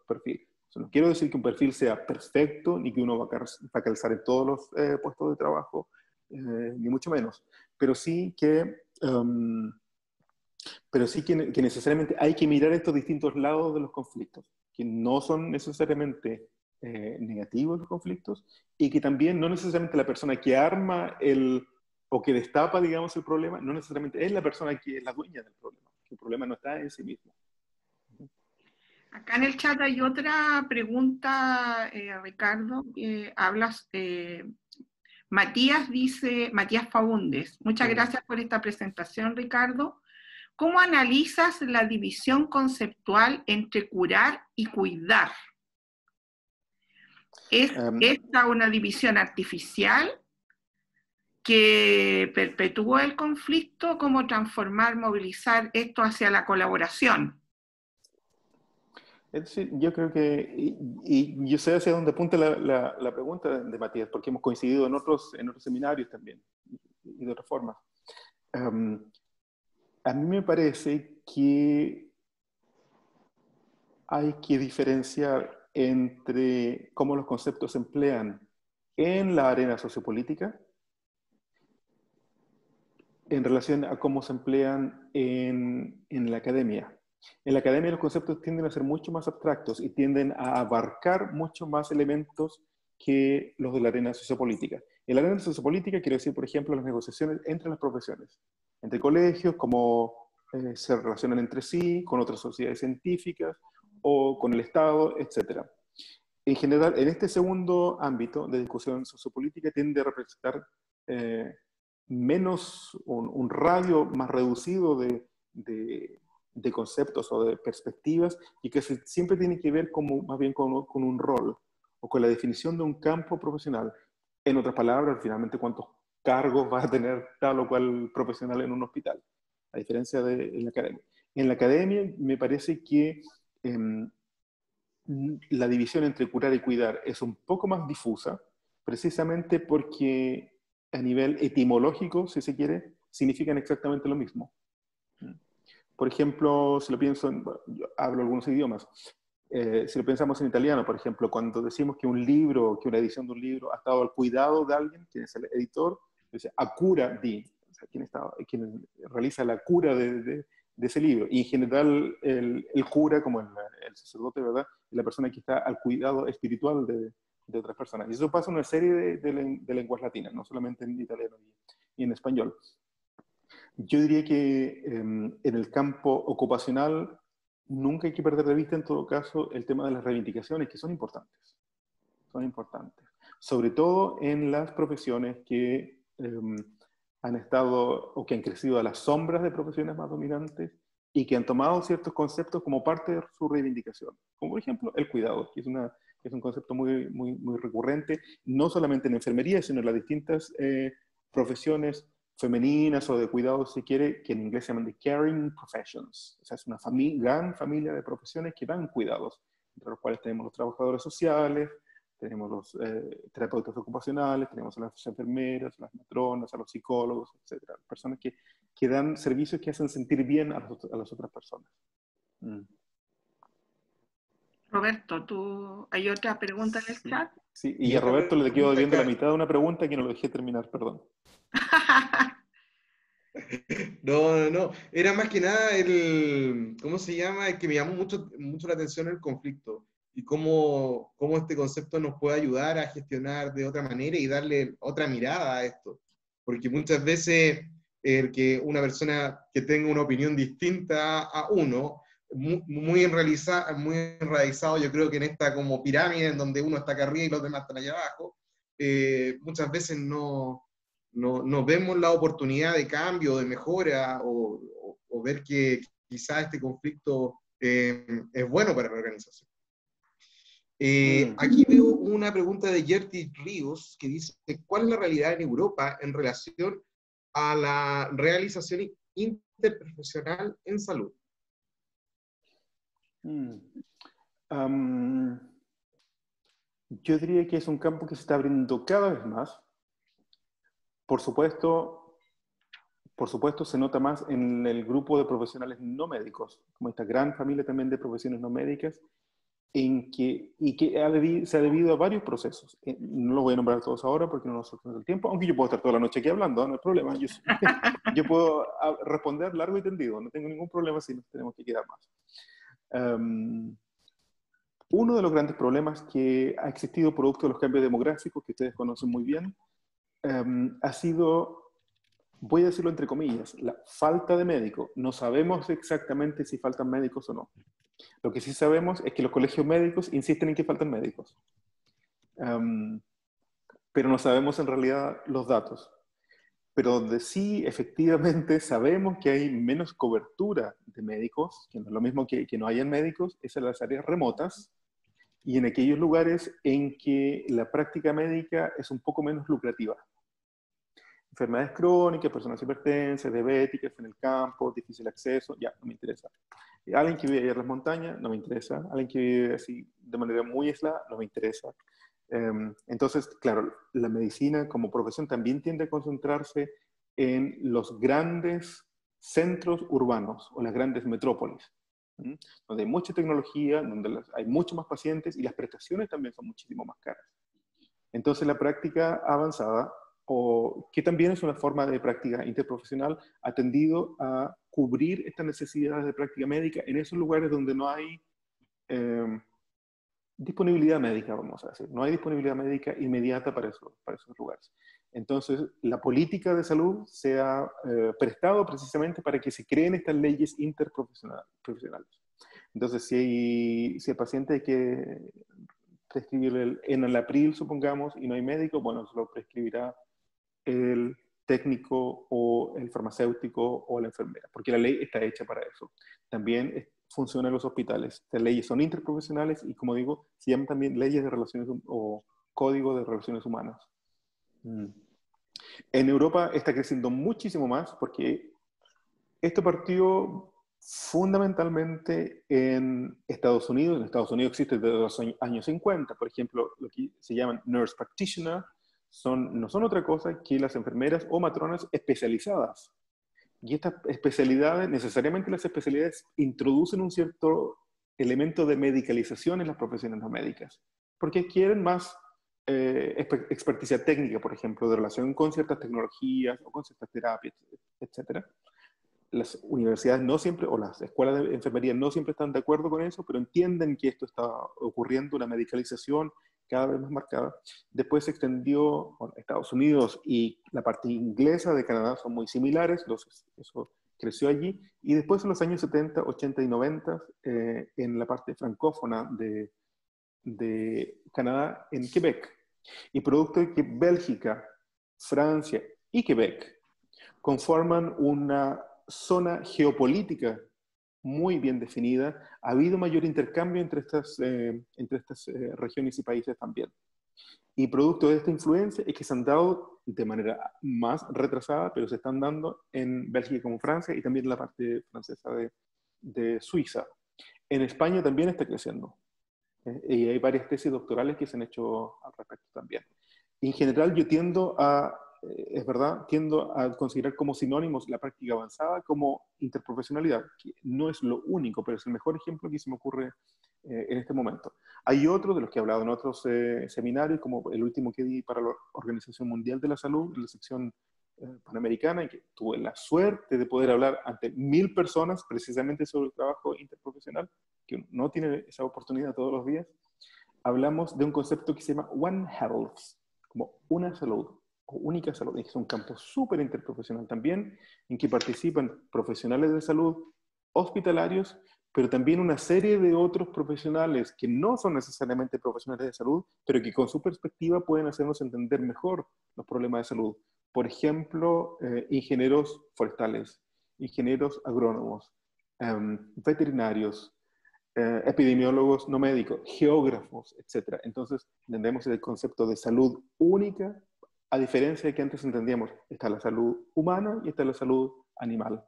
perfil. O sea, no quiero decir que un perfil sea perfecto, ni que uno va a calzar en todos los puestos de trabajo, ni mucho menos, pero sí que, que necesariamente hay que mirar estos distintos lados de los conflictos, que no son necesariamente negativos los conflictos, y que también no necesariamente la persona que arma o que destapa, digamos, el problema, no necesariamente es la persona que es la dueña del problema, que el problema no está en sí mismo. Acá en el chat hay otra pregunta, Ricardo, hablas... Matías dice, Matías Faúndes, muchas gracias por esta presentación, Ricardo. ¿Cómo analizas la división conceptual entre curar y cuidar? ¿Es esta una división artificial que perpetúa el conflicto? ¿Cómo transformar, movilizar esto hacia la colaboración? Es decir, yo creo que, y yo sé hacia dónde apunta la pregunta de Matías, porque hemos coincidido en otros seminarios también, y de otras formas. A mí me parece que hay que diferenciar entre cómo los conceptos se emplean en la arena sociopolítica en relación a cómo se emplean en la academia. En la academia los conceptos tienden a ser mucho más abstractos y tienden a abarcar mucho más elementos que los de la arena sociopolítica. En la arena sociopolítica quiero decir, por ejemplo, las negociaciones entre las profesiones, entre colegios, cómo se relacionan entre sí, con otras sociedades científicas o con el Estado, etc. En general, en este segundo ámbito de discusión sociopolítica tiende a representar menos, un radio más reducido de conceptos o de perspectivas, y que siempre tiene que ver más bien con un rol o con la definición de un campo profesional. En otras palabras, finalmente, cuántos cargos va a tener tal o cual profesional en un hospital, a diferencia de en la academia. En la academia me parece que la división entre curar y cuidar es un poco más difusa, precisamente porque a nivel etimológico, si se quiere, significan exactamente lo mismo. Por ejemplo, si lo pienso, yo hablo algunos idiomas, si lo pensamos en italiano, por ejemplo, cuando decimos que un libro, que una edición de un libro ha estado al cuidado de alguien, quien es el editor, dice a cura di, o sea, quien realiza la cura de ese libro. Y en general el cura, como el sacerdote, ¿verdad?, es la persona que está al cuidado espiritual de otras personas. Y eso pasa en una serie de lenguas latinas, no solamente en italiano y en español. Yo diría que en el campo ocupacional nunca hay que perder de vista, en todo caso, el tema de las reivindicaciones, que son importantes. Son importantes. Sobre todo en las profesiones que han estado o que han crecido a las sombras de profesiones más dominantes y que han tomado ciertos conceptos como parte de su reivindicación. Como por ejemplo el cuidado, que es un concepto muy, muy, muy recurrente, no solamente en enfermería, sino en las distintas profesiones femeninas o de cuidado, si quiere, que en inglés se llaman the caring professions. O sea, es una gran familia de profesiones que dan cuidados, entre los cuales tenemos los trabajadores sociales, tenemos los terapeutas ocupacionales, tenemos a las enfermeras, a las matronas, a los psicólogos, etc. Personas que dan servicios que hacen sentir bien a las otras personas. Roberto, ¿hay otra pregunta en el chat? Sí, y a Roberto le quedo debiendo la mitad de una pregunta que no lo dejé terminar, perdón. No. Era más que nada ¿cómo se llama? El que me llamó mucho la atención el conflicto y cómo este concepto nos puede ayudar a gestionar de otra manera y darle otra mirada a esto. Porque muchas veces el que una persona que tenga una opinión distinta a uno, muy enraizado, yo creo que en esta como pirámide en donde uno está acá arriba y los demás están allá abajo, muchas veces no vemos la oportunidad de cambio, de mejora, o ver que quizás este conflicto es bueno para la organización. Aquí veo una pregunta de Gerty Ríos que dice, ¿cuál es la realidad en Europa en relación a la realización interprofesional en salud? Yo diría que es un campo que se está abriendo cada vez más. Por supuesto, se nota más en el grupo de profesionales no médicos, como esta gran familia también de profesiones no médicas, que se ha debido a varios procesos. No los voy a nombrar todos ahora porque no nos alcanza el tiempo, aunque yo puedo estar toda la noche aquí hablando, no hay problema. Yo puedo responder largo y tendido, no tengo ningún problema si nos tenemos que quedar más. Uno de los grandes problemas que ha existido producto de los cambios demográficos, que ustedes conocen muy bien, ha sido, voy a decirlo entre comillas, la falta de médicos. No sabemos exactamente si faltan médicos o no. Lo que sí sabemos es que los colegios médicos insisten en que faltan médicos. Pero no sabemos en realidad los datos. Pero donde sí efectivamente sabemos que hay menos cobertura de médicos, que no es lo mismo que no hayan médicos, es en las áreas remotas y en aquellos lugares en que la práctica médica es un poco menos lucrativa. Enfermedades crónicas, personas hipertensas, diabéticas en el campo, difícil acceso, ya, no me interesa. Alguien que vive allá en las montañas, no me interesa. Alguien que vive así de manera muy aislada, no me interesa. Entonces, claro, la medicina como profesión también tiende a concentrarse en los grandes centros urbanos o las grandes metrópolis, donde hay mucha tecnología, donde hay muchos más pacientes y las prestaciones también son muchísimo más caras. Entonces, la práctica avanzada, o que también es una forma de práctica interprofesional, ha tendido a cubrir estas necesidades de práctica médica en esos lugares donde no hay disponibilidad médica, vamos a decir. No hay disponibilidad médica inmediata para esos lugares. Entonces, la política de salud se ha prestado precisamente para que se creen estas leyes interprofesionales. Entonces, si el paciente hay que prescribirle en el April, supongamos, y no hay médico, bueno, se lo prescribirá el técnico o el farmacéutico o la enfermera, porque la ley está hecha para eso. También funciona en los hospitales. Las leyes son interprofesionales y, como digo, se llaman también leyes de relaciones o código de relaciones humanas. En Europa está creciendo muchísimo más porque esto partió fundamentalmente en Estados Unidos. En Estados Unidos existe desde los años 50, por ejemplo, lo que se llaman nurse practitioner, no son otra cosa que las enfermeras o matronas especializadas. Y estas especialidades, necesariamente las especialidades, introducen un cierto elemento de medicalización en las profesiones no médicas, porque quieren más experticia técnica, por ejemplo, de relación con ciertas tecnologías o con ciertas terapias, etc. Las universidades no siempre, o las escuelas de enfermería no siempre están de acuerdo con eso, pero entienden que esto está ocurriendo, una medicalización cada vez más marcada. Después se extendió, bueno, Estados Unidos y la parte inglesa de Canadá son muy similares, eso creció allí, y después en los años 70, 80 y 90, en la parte francófona de Canadá, en Quebec. Y producto de que Bélgica, Francia y Quebec conforman una zona geopolítica muy bien definida, ha habido mayor intercambio entre estas regiones y países también. Y producto de esta influencia es que se han dado de manera más retrasada, pero se están dando en Bélgica como Francia y también en la parte francesa de Suiza. En España también está creciendo. Y hay varias tesis doctorales que se han hecho al respecto también. En general yo es verdad, tiendo a considerar como sinónimos la práctica avanzada como interprofesionalidad, que no es lo único, pero es el mejor ejemplo que se me ocurre en este momento. Hay otros de los que he hablado en otros seminarios, como el último que di para la Organización Mundial de la Salud, en la sección panamericana, y que tuve la suerte de poder hablar ante 1000 personas precisamente sobre el trabajo interprofesional, que uno no tiene esa oportunidad todos los días. Hablamos de un concepto que se llama One Health, como una salud, o única salud, que es un campo súper interprofesional también, en que participan profesionales de salud, hospitalarios, pero también una serie de otros profesionales que no son necesariamente profesionales de salud, pero que con su perspectiva pueden hacernos entender mejor los problemas de salud. Por ejemplo, ingenieros forestales, ingenieros agrónomos, veterinarios, epidemiólogos no médicos, geógrafos, etc. Entonces, entendemos el concepto de salud única, a diferencia de que antes entendíamos, está la salud humana y está la salud animal.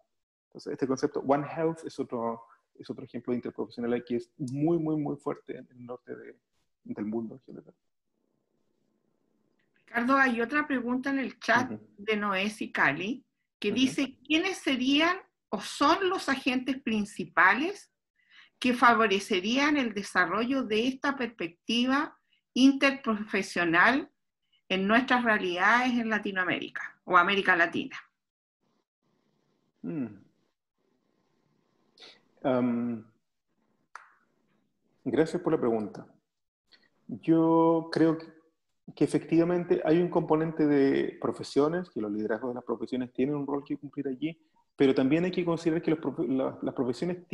Entonces, este concepto One Health es otro ejemplo de interprofesional que es muy, muy, muy fuerte en el norte del mundo en general. Ricardo, hay otra pregunta en el chat de Noé Sicali que dice, ¿quiénes serían o son los agentes principales que favorecerían el desarrollo de esta perspectiva interprofesional en nuestras realidades en Latinoamérica o América Latina? Gracias por la pregunta. Yo creo que efectivamente hay un componente de profesiones, que los liderazgos de las profesiones tienen un rol que cumplir allí, pero también hay que considerar que las profesiones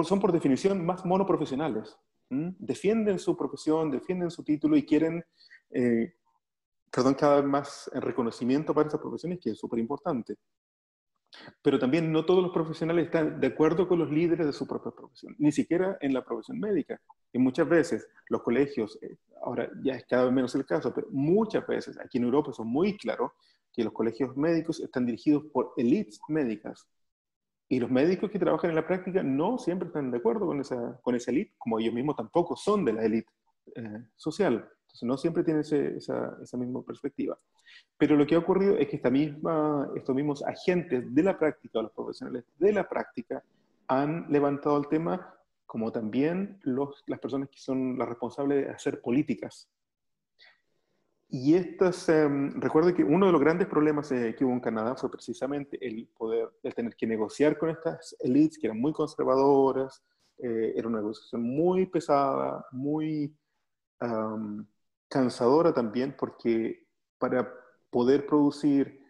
son por definición más monoprofesionales. Defienden su profesión, defienden su título y quieren, cada vez más reconocimiento para esas profesiones, que es súper importante. Pero también no todos los profesionales están de acuerdo con los líderes de su propia profesión, ni siquiera en la profesión médica. Y muchas veces los colegios, ahora ya es cada vez menos el caso, pero muchas veces aquí en Europa son muy claros que los colegios médicos están dirigidos por élites médicas. Y los médicos que trabajan en la práctica no siempre están de acuerdo con esa élite, como ellos mismos tampoco son de la élite social. Entonces no siempre tienen esa misma perspectiva. Pero lo que ha ocurrido es que estos mismos agentes de la práctica, o los profesionales de la práctica, han levantado el tema, como también las personas que son las responsables de hacer políticas. Y recuerdo que uno de los grandes problemas que hubo en Canadá fue precisamente el tener que negociar con estas élites que eran muy conservadoras, era una negociación muy pesada, muy cansadora también, porque para poder producir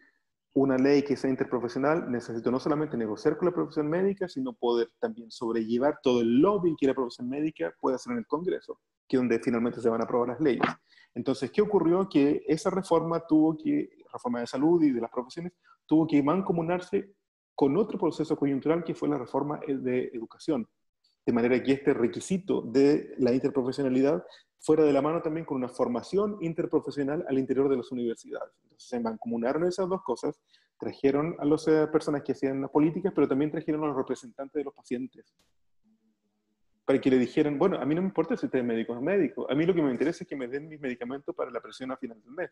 una ley que sea interprofesional, necesito no solamente negociar con la profesión médica, sino poder también sobrellevar todo el lobbying que la profesión médica puede hacer en el Congreso, que es donde finalmente se van a aprobar las leyes. Entonces, ¿qué ocurrió? Que esa reforma de salud y de las profesiones, tuvo que mancomunarse con otro proceso coyuntural que fue la reforma de educación. De manera que este requisito de la interprofesionalidad fuera de la mano también con una formación interprofesional al interior de las universidades. Entonces se mancomunaron esas dos cosas, trajeron a las personas que hacían las políticas, pero también trajeron a los representantes de los pacientes, para que le dijeran, bueno, a mí no me importa si usted es médico o no médico, a mí lo que me interesa es que me den mis medicamentos para la presión a final del mes.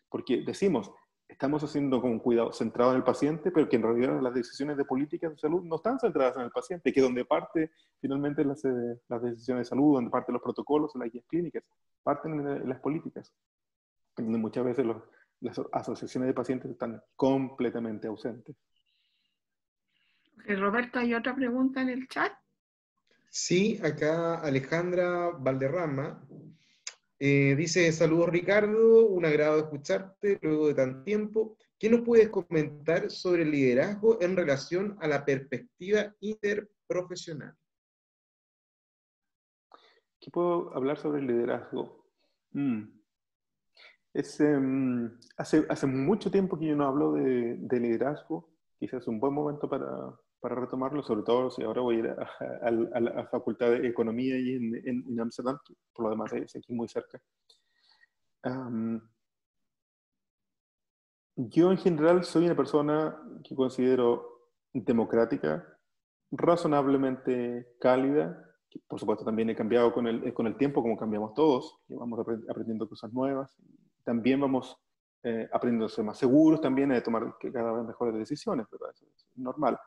Porque decimos, estamos haciendo con cuidado centrado en el paciente, pero que en realidad las decisiones de políticas de salud no están centradas en el paciente, que donde parte finalmente las decisiones de salud, donde parten los protocolos, las guías clínicas, parten en las políticas, donde muchas veces las asociaciones de pacientes están completamente ausentes. Roberto, ¿hay otra pregunta en el chat? Sí, acá Alejandra Valderrama Dice, saludos Ricardo, un agrado escucharte luego de tanto tiempo. ¿Qué nos puedes comentar sobre el liderazgo en relación a la perspectiva interprofesional? ¿Qué puedo hablar sobre el liderazgo? Hace mucho tiempo que yo no hablo de liderazgo. Quizás es un buen momento para retomarlo, sobre todo si ahora voy a ir a la Facultad de Economía y en Amsterdam, que por lo demás es aquí muy cerca. Yo en general soy una persona que considero democrática, razonablemente cálida, que por supuesto también he cambiado con el tiempo, como cambiamos todos, y vamos aprendiendo cosas nuevas. También vamos aprendiendo a ser más seguros, también a tomar cada vez mejores decisiones, ¿verdad? Eso es normal.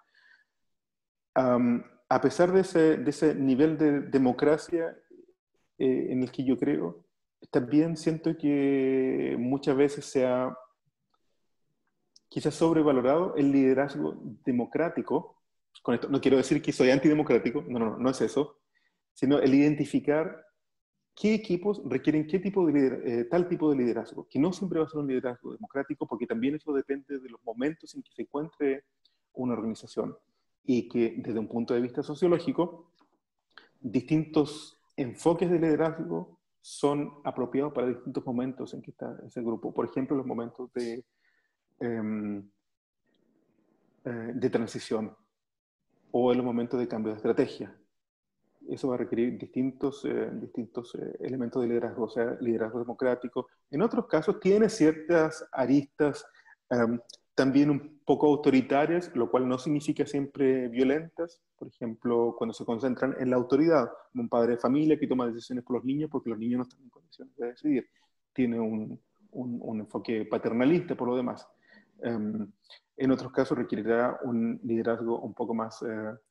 A pesar de ese nivel de democracia en el que yo creo, también siento que muchas veces se ha quizás sobrevalorado el liderazgo democrático. Con esto no quiero decir que soy antidemocrático, no es eso, sino el identificar qué equipos requieren qué tipo de tal tipo de liderazgo, que no siempre va a ser un liderazgo democrático, porque también eso depende de los momentos en que se encuentre una organización, y que desde un punto de vista sociológico, distintos enfoques de liderazgo son apropiados para distintos momentos en que está ese grupo. Por ejemplo, los momentos de transición o en los momentos de cambio de estrategia. Eso va a requerir distintos elementos de liderazgo, o sea, liderazgo democrático. En otros casos tiene ciertas aristas también un poco autoritarias, lo cual no significa siempre violentas. Por ejemplo, cuando se concentran en la autoridad, un padre de familia que toma decisiones por los niños porque los niños no están en condiciones de decidir. Tiene un enfoque paternalista por lo demás. En otros casos requerirá un liderazgo un poco más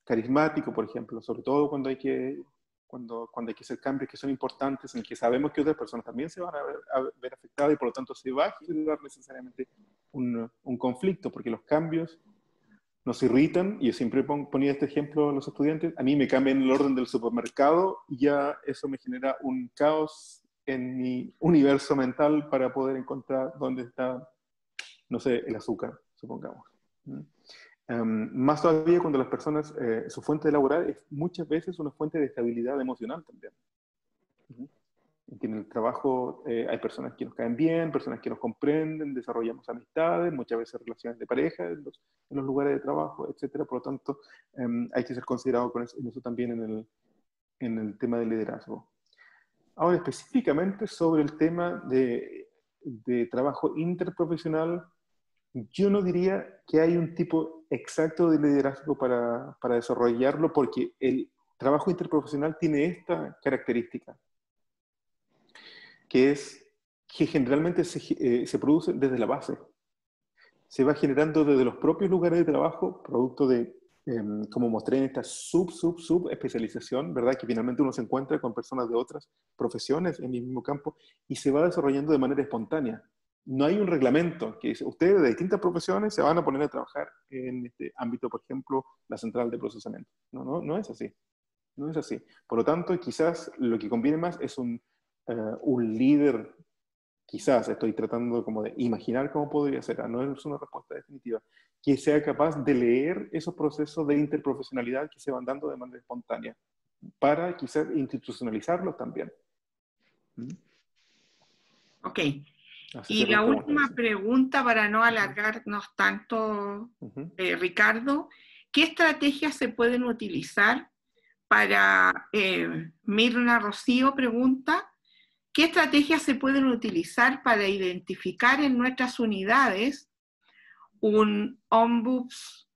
carismático, por ejemplo, sobre todo cuando hay que hacer cambios que son importantes, en que sabemos que otras personas también se van a ver afectadas y por lo tanto se va a generar necesariamente un conflicto, porque los cambios nos irritan. Y yo siempre ponía este ejemplo a los estudiantes: a mí me cambian el orden del supermercado y ya eso me genera un caos en mi universo mental para poder encontrar dónde está, no sé, el azúcar, supongamos. Más todavía cuando las personas, su fuente laboral es muchas veces una fuente de estabilidad emocional también. Que en el trabajo hay personas que nos caen bien, personas que nos comprenden, desarrollamos amistades, muchas veces relaciones de pareja en los lugares de trabajo, etc. Por lo tanto, hay que ser considerado con eso también en el tema del liderazgo. Ahora, específicamente sobre el tema de trabajo interprofesional, yo no diría que hay un tipo exacto de liderazgo para desarrollarlo, porque el trabajo interprofesional tiene esta característica, que es que generalmente se produce desde la base. Se va generando desde los propios lugares de trabajo, producto de, como mostré en esta sub especialización, ¿verdad? Que finalmente uno se encuentra con personas de otras profesiones en el mismo campo y se va desarrollando de manera espontánea. No hay un reglamento que dice, ustedes de distintas profesiones se van a poner a trabajar en este ámbito, por ejemplo, la central de procesamiento. No es así. No es así. Por lo tanto, quizás lo que conviene más es un líder. Quizás estoy tratando como de imaginar cómo podría ser, no es una respuesta definitiva, que sea capaz de leer esos procesos de interprofesionalidad que se van dando de manera espontánea, para quizás institucionalizarlos también. Ok. Y la última pregunta, para no alargarnos tanto, Ricardo, ¿qué estrategias se pueden utilizar para, Mirna Rocío pregunta, ¿qué estrategias se pueden utilizar para identificar en nuestras unidades un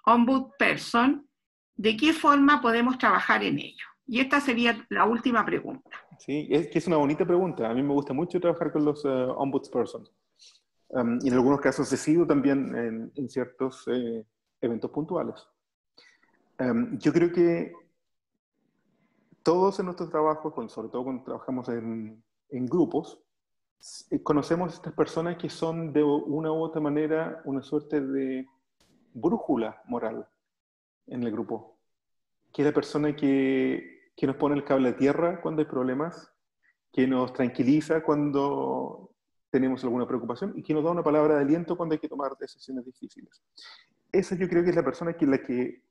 ombudsperson? ¿De qué forma podemos trabajar en ello? Y esta sería la última pregunta. Sí, es una bonita pregunta. A mí me gusta mucho trabajar con los ombudspersons. Y en algunos casos he sido también en ciertos eventos puntuales. Yo creo que todos en nuestros trabajos, sobre todo cuando trabajamos en grupos, conocemos a estas personas que son de una u otra manera una suerte de brújula moral en el grupo, que es la persona que nos pone el cable a tierra cuando hay problemas, que nos tranquiliza cuando tenemos alguna preocupación y que nos da una palabra de aliento cuando hay que tomar decisiones difíciles. Esa yo creo que es la persona que la que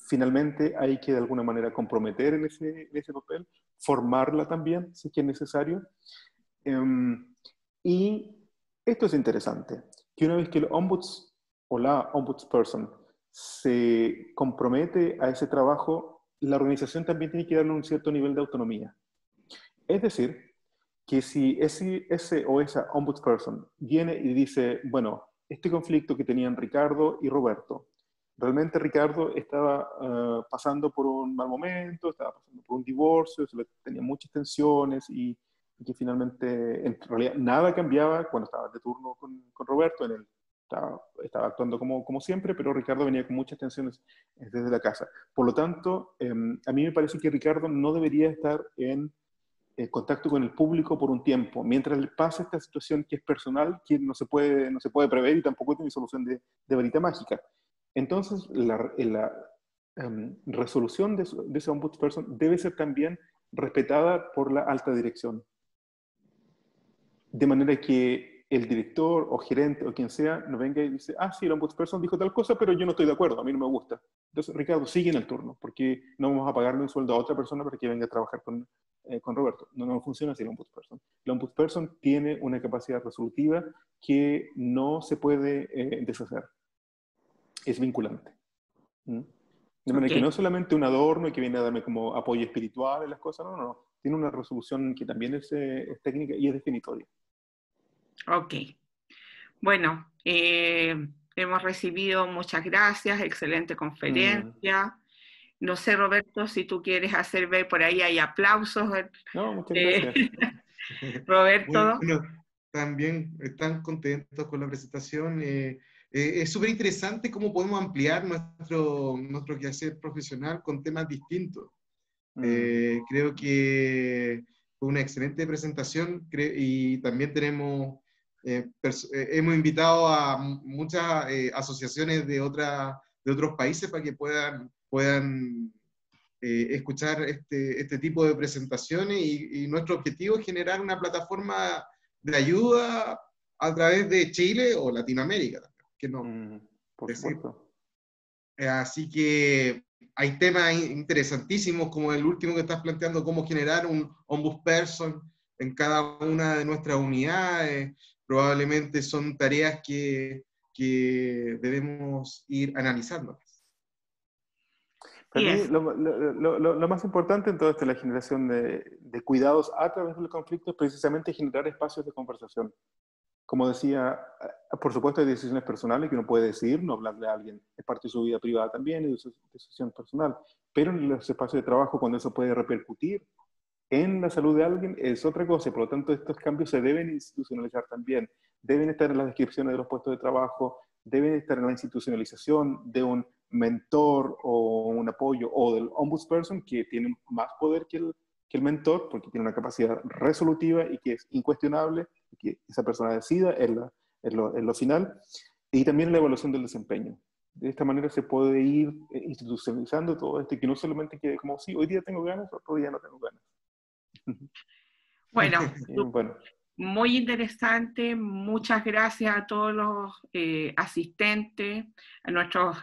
finalmente hay que de alguna manera comprometer en ese papel, formarla también, si es que es necesario. Y esto es interesante, que una vez que el ombuds o la ombudsperson se compromete a ese trabajo, la organización también tiene que darle un cierto nivel de autonomía. Es decir, que si ese o esa ombudsperson viene y dice, bueno, este conflicto que tenían Ricardo y Roberto, realmente Ricardo estaba pasando por un mal momento, estaba pasando por un divorcio, tenía muchas tensiones y que finalmente en realidad nada cambiaba cuando estaba de turno con Roberto, estaba actuando como siempre, pero Ricardo venía con muchas tensiones desde la casa. Por lo tanto, a mí me parece que Ricardo no debería estar en contacto con el público por un tiempo, mientras le pasa esta situación que es personal, que no se puede prever y tampoco tiene solución de varita mágica. Entonces, la resolución de ese ombudsperson debe ser también respetada por la alta dirección. De manera que el director o gerente o quien sea no venga y dice, sí, el ombudsperson dijo tal cosa, pero yo no estoy de acuerdo, a mí no me gusta. Entonces, Ricardo, sigue en el turno, porque no vamos a pagarle un sueldo a otra persona para que venga a trabajar con Roberto. No funciona así el ombudsperson. El ombudsperson tiene una capacidad resolutiva que no se puede deshacer. Es vinculante. De manera que no es solamente un adorno y que viene a darme como apoyo espiritual en las cosas, no. Tiene una resolución que también es técnica y es definitoria. Ok. Bueno, hemos recibido muchas gracias, excelente conferencia. No sé, Roberto, si tú quieres hacer ver, por ahí hay aplausos. No, muchas gracias. Roberto. Bueno, también están contentos con la presentación. Es súper interesante cómo podemos ampliar nuestro quehacer profesional con temas distintos. Creo que fue una excelente presentación y también hemos invitado a muchas asociaciones de otros países para que puedan escuchar este tipo de presentaciones y nuestro objetivo es generar una plataforma de ayuda a través de Chile o Latinoamérica. Que no, por supuesto. Así que hay temas interesantísimos como el último que estás planteando, cómo generar un ombudsperson en cada una de nuestras unidades. Probablemente son tareas que debemos ir analizando. Para mí, lo más importante en todo esto, la generación de cuidados a través del conflicto, es precisamente generar espacios de conversación. Como decía, por supuesto hay decisiones personales que uno puede decidir, no hablarle a alguien, es parte de su vida privada también, es su decisión personal, pero en los espacios de trabajo, cuando eso puede repercutir en la salud de alguien, es otra cosa. Por lo tanto, estos cambios se deben institucionalizar también, deben estar en las descripciones de los puestos de trabajo, deben estar en la institucionalización de un mentor o un apoyo, o del ombudsperson, que tiene más poder que el mentor, porque tiene una capacidad resolutiva y que es incuestionable, y que esa persona decida en lo final, y también la evaluación del desempeño. De esta manera se puede ir institucionalizando todo esto, y que no solamente quede como, sí, hoy día tengo ganas, otro día no tengo ganas. Bueno, bueno. Muy interesante. Muchas gracias a todos los asistentes, a nuestros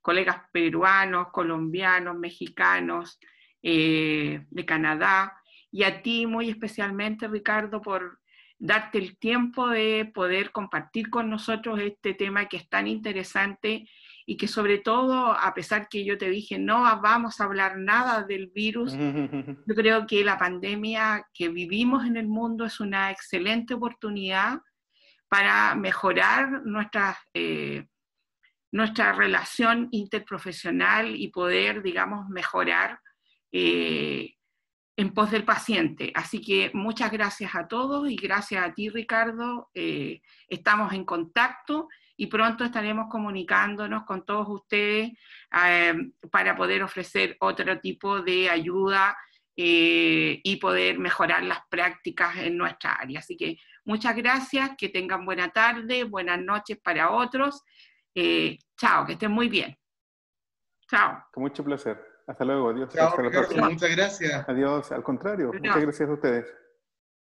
colegas peruanos, colombianos, mexicanos, de Canadá, y a ti muy especialmente, Ricardo, por darte el tiempo de poder compartir con nosotros este tema que es tan interesante y que sobre todo, a pesar que yo te dije, no vamos a hablar nada del virus, yo creo que la pandemia que vivimos en el mundo es una excelente oportunidad para mejorar nuestra relación interprofesional y poder, digamos, mejorar en pos del paciente. Así que muchas gracias a todos y gracias a ti, Ricardo. Estamos en contacto y pronto estaremos comunicándonos con todos ustedes para poder ofrecer otro tipo de ayuda y poder mejorar las prácticas en nuestra área. Así que muchas gracias, que tengan buena tarde, buenas noches para otros. Chao, que estén muy bien. Chao. Con mucho placer. Hasta luego, adiós. Chao, Hasta la Ricardo, próxima. muchas gracias. Adiós, al contrario, muchas gracias a ustedes.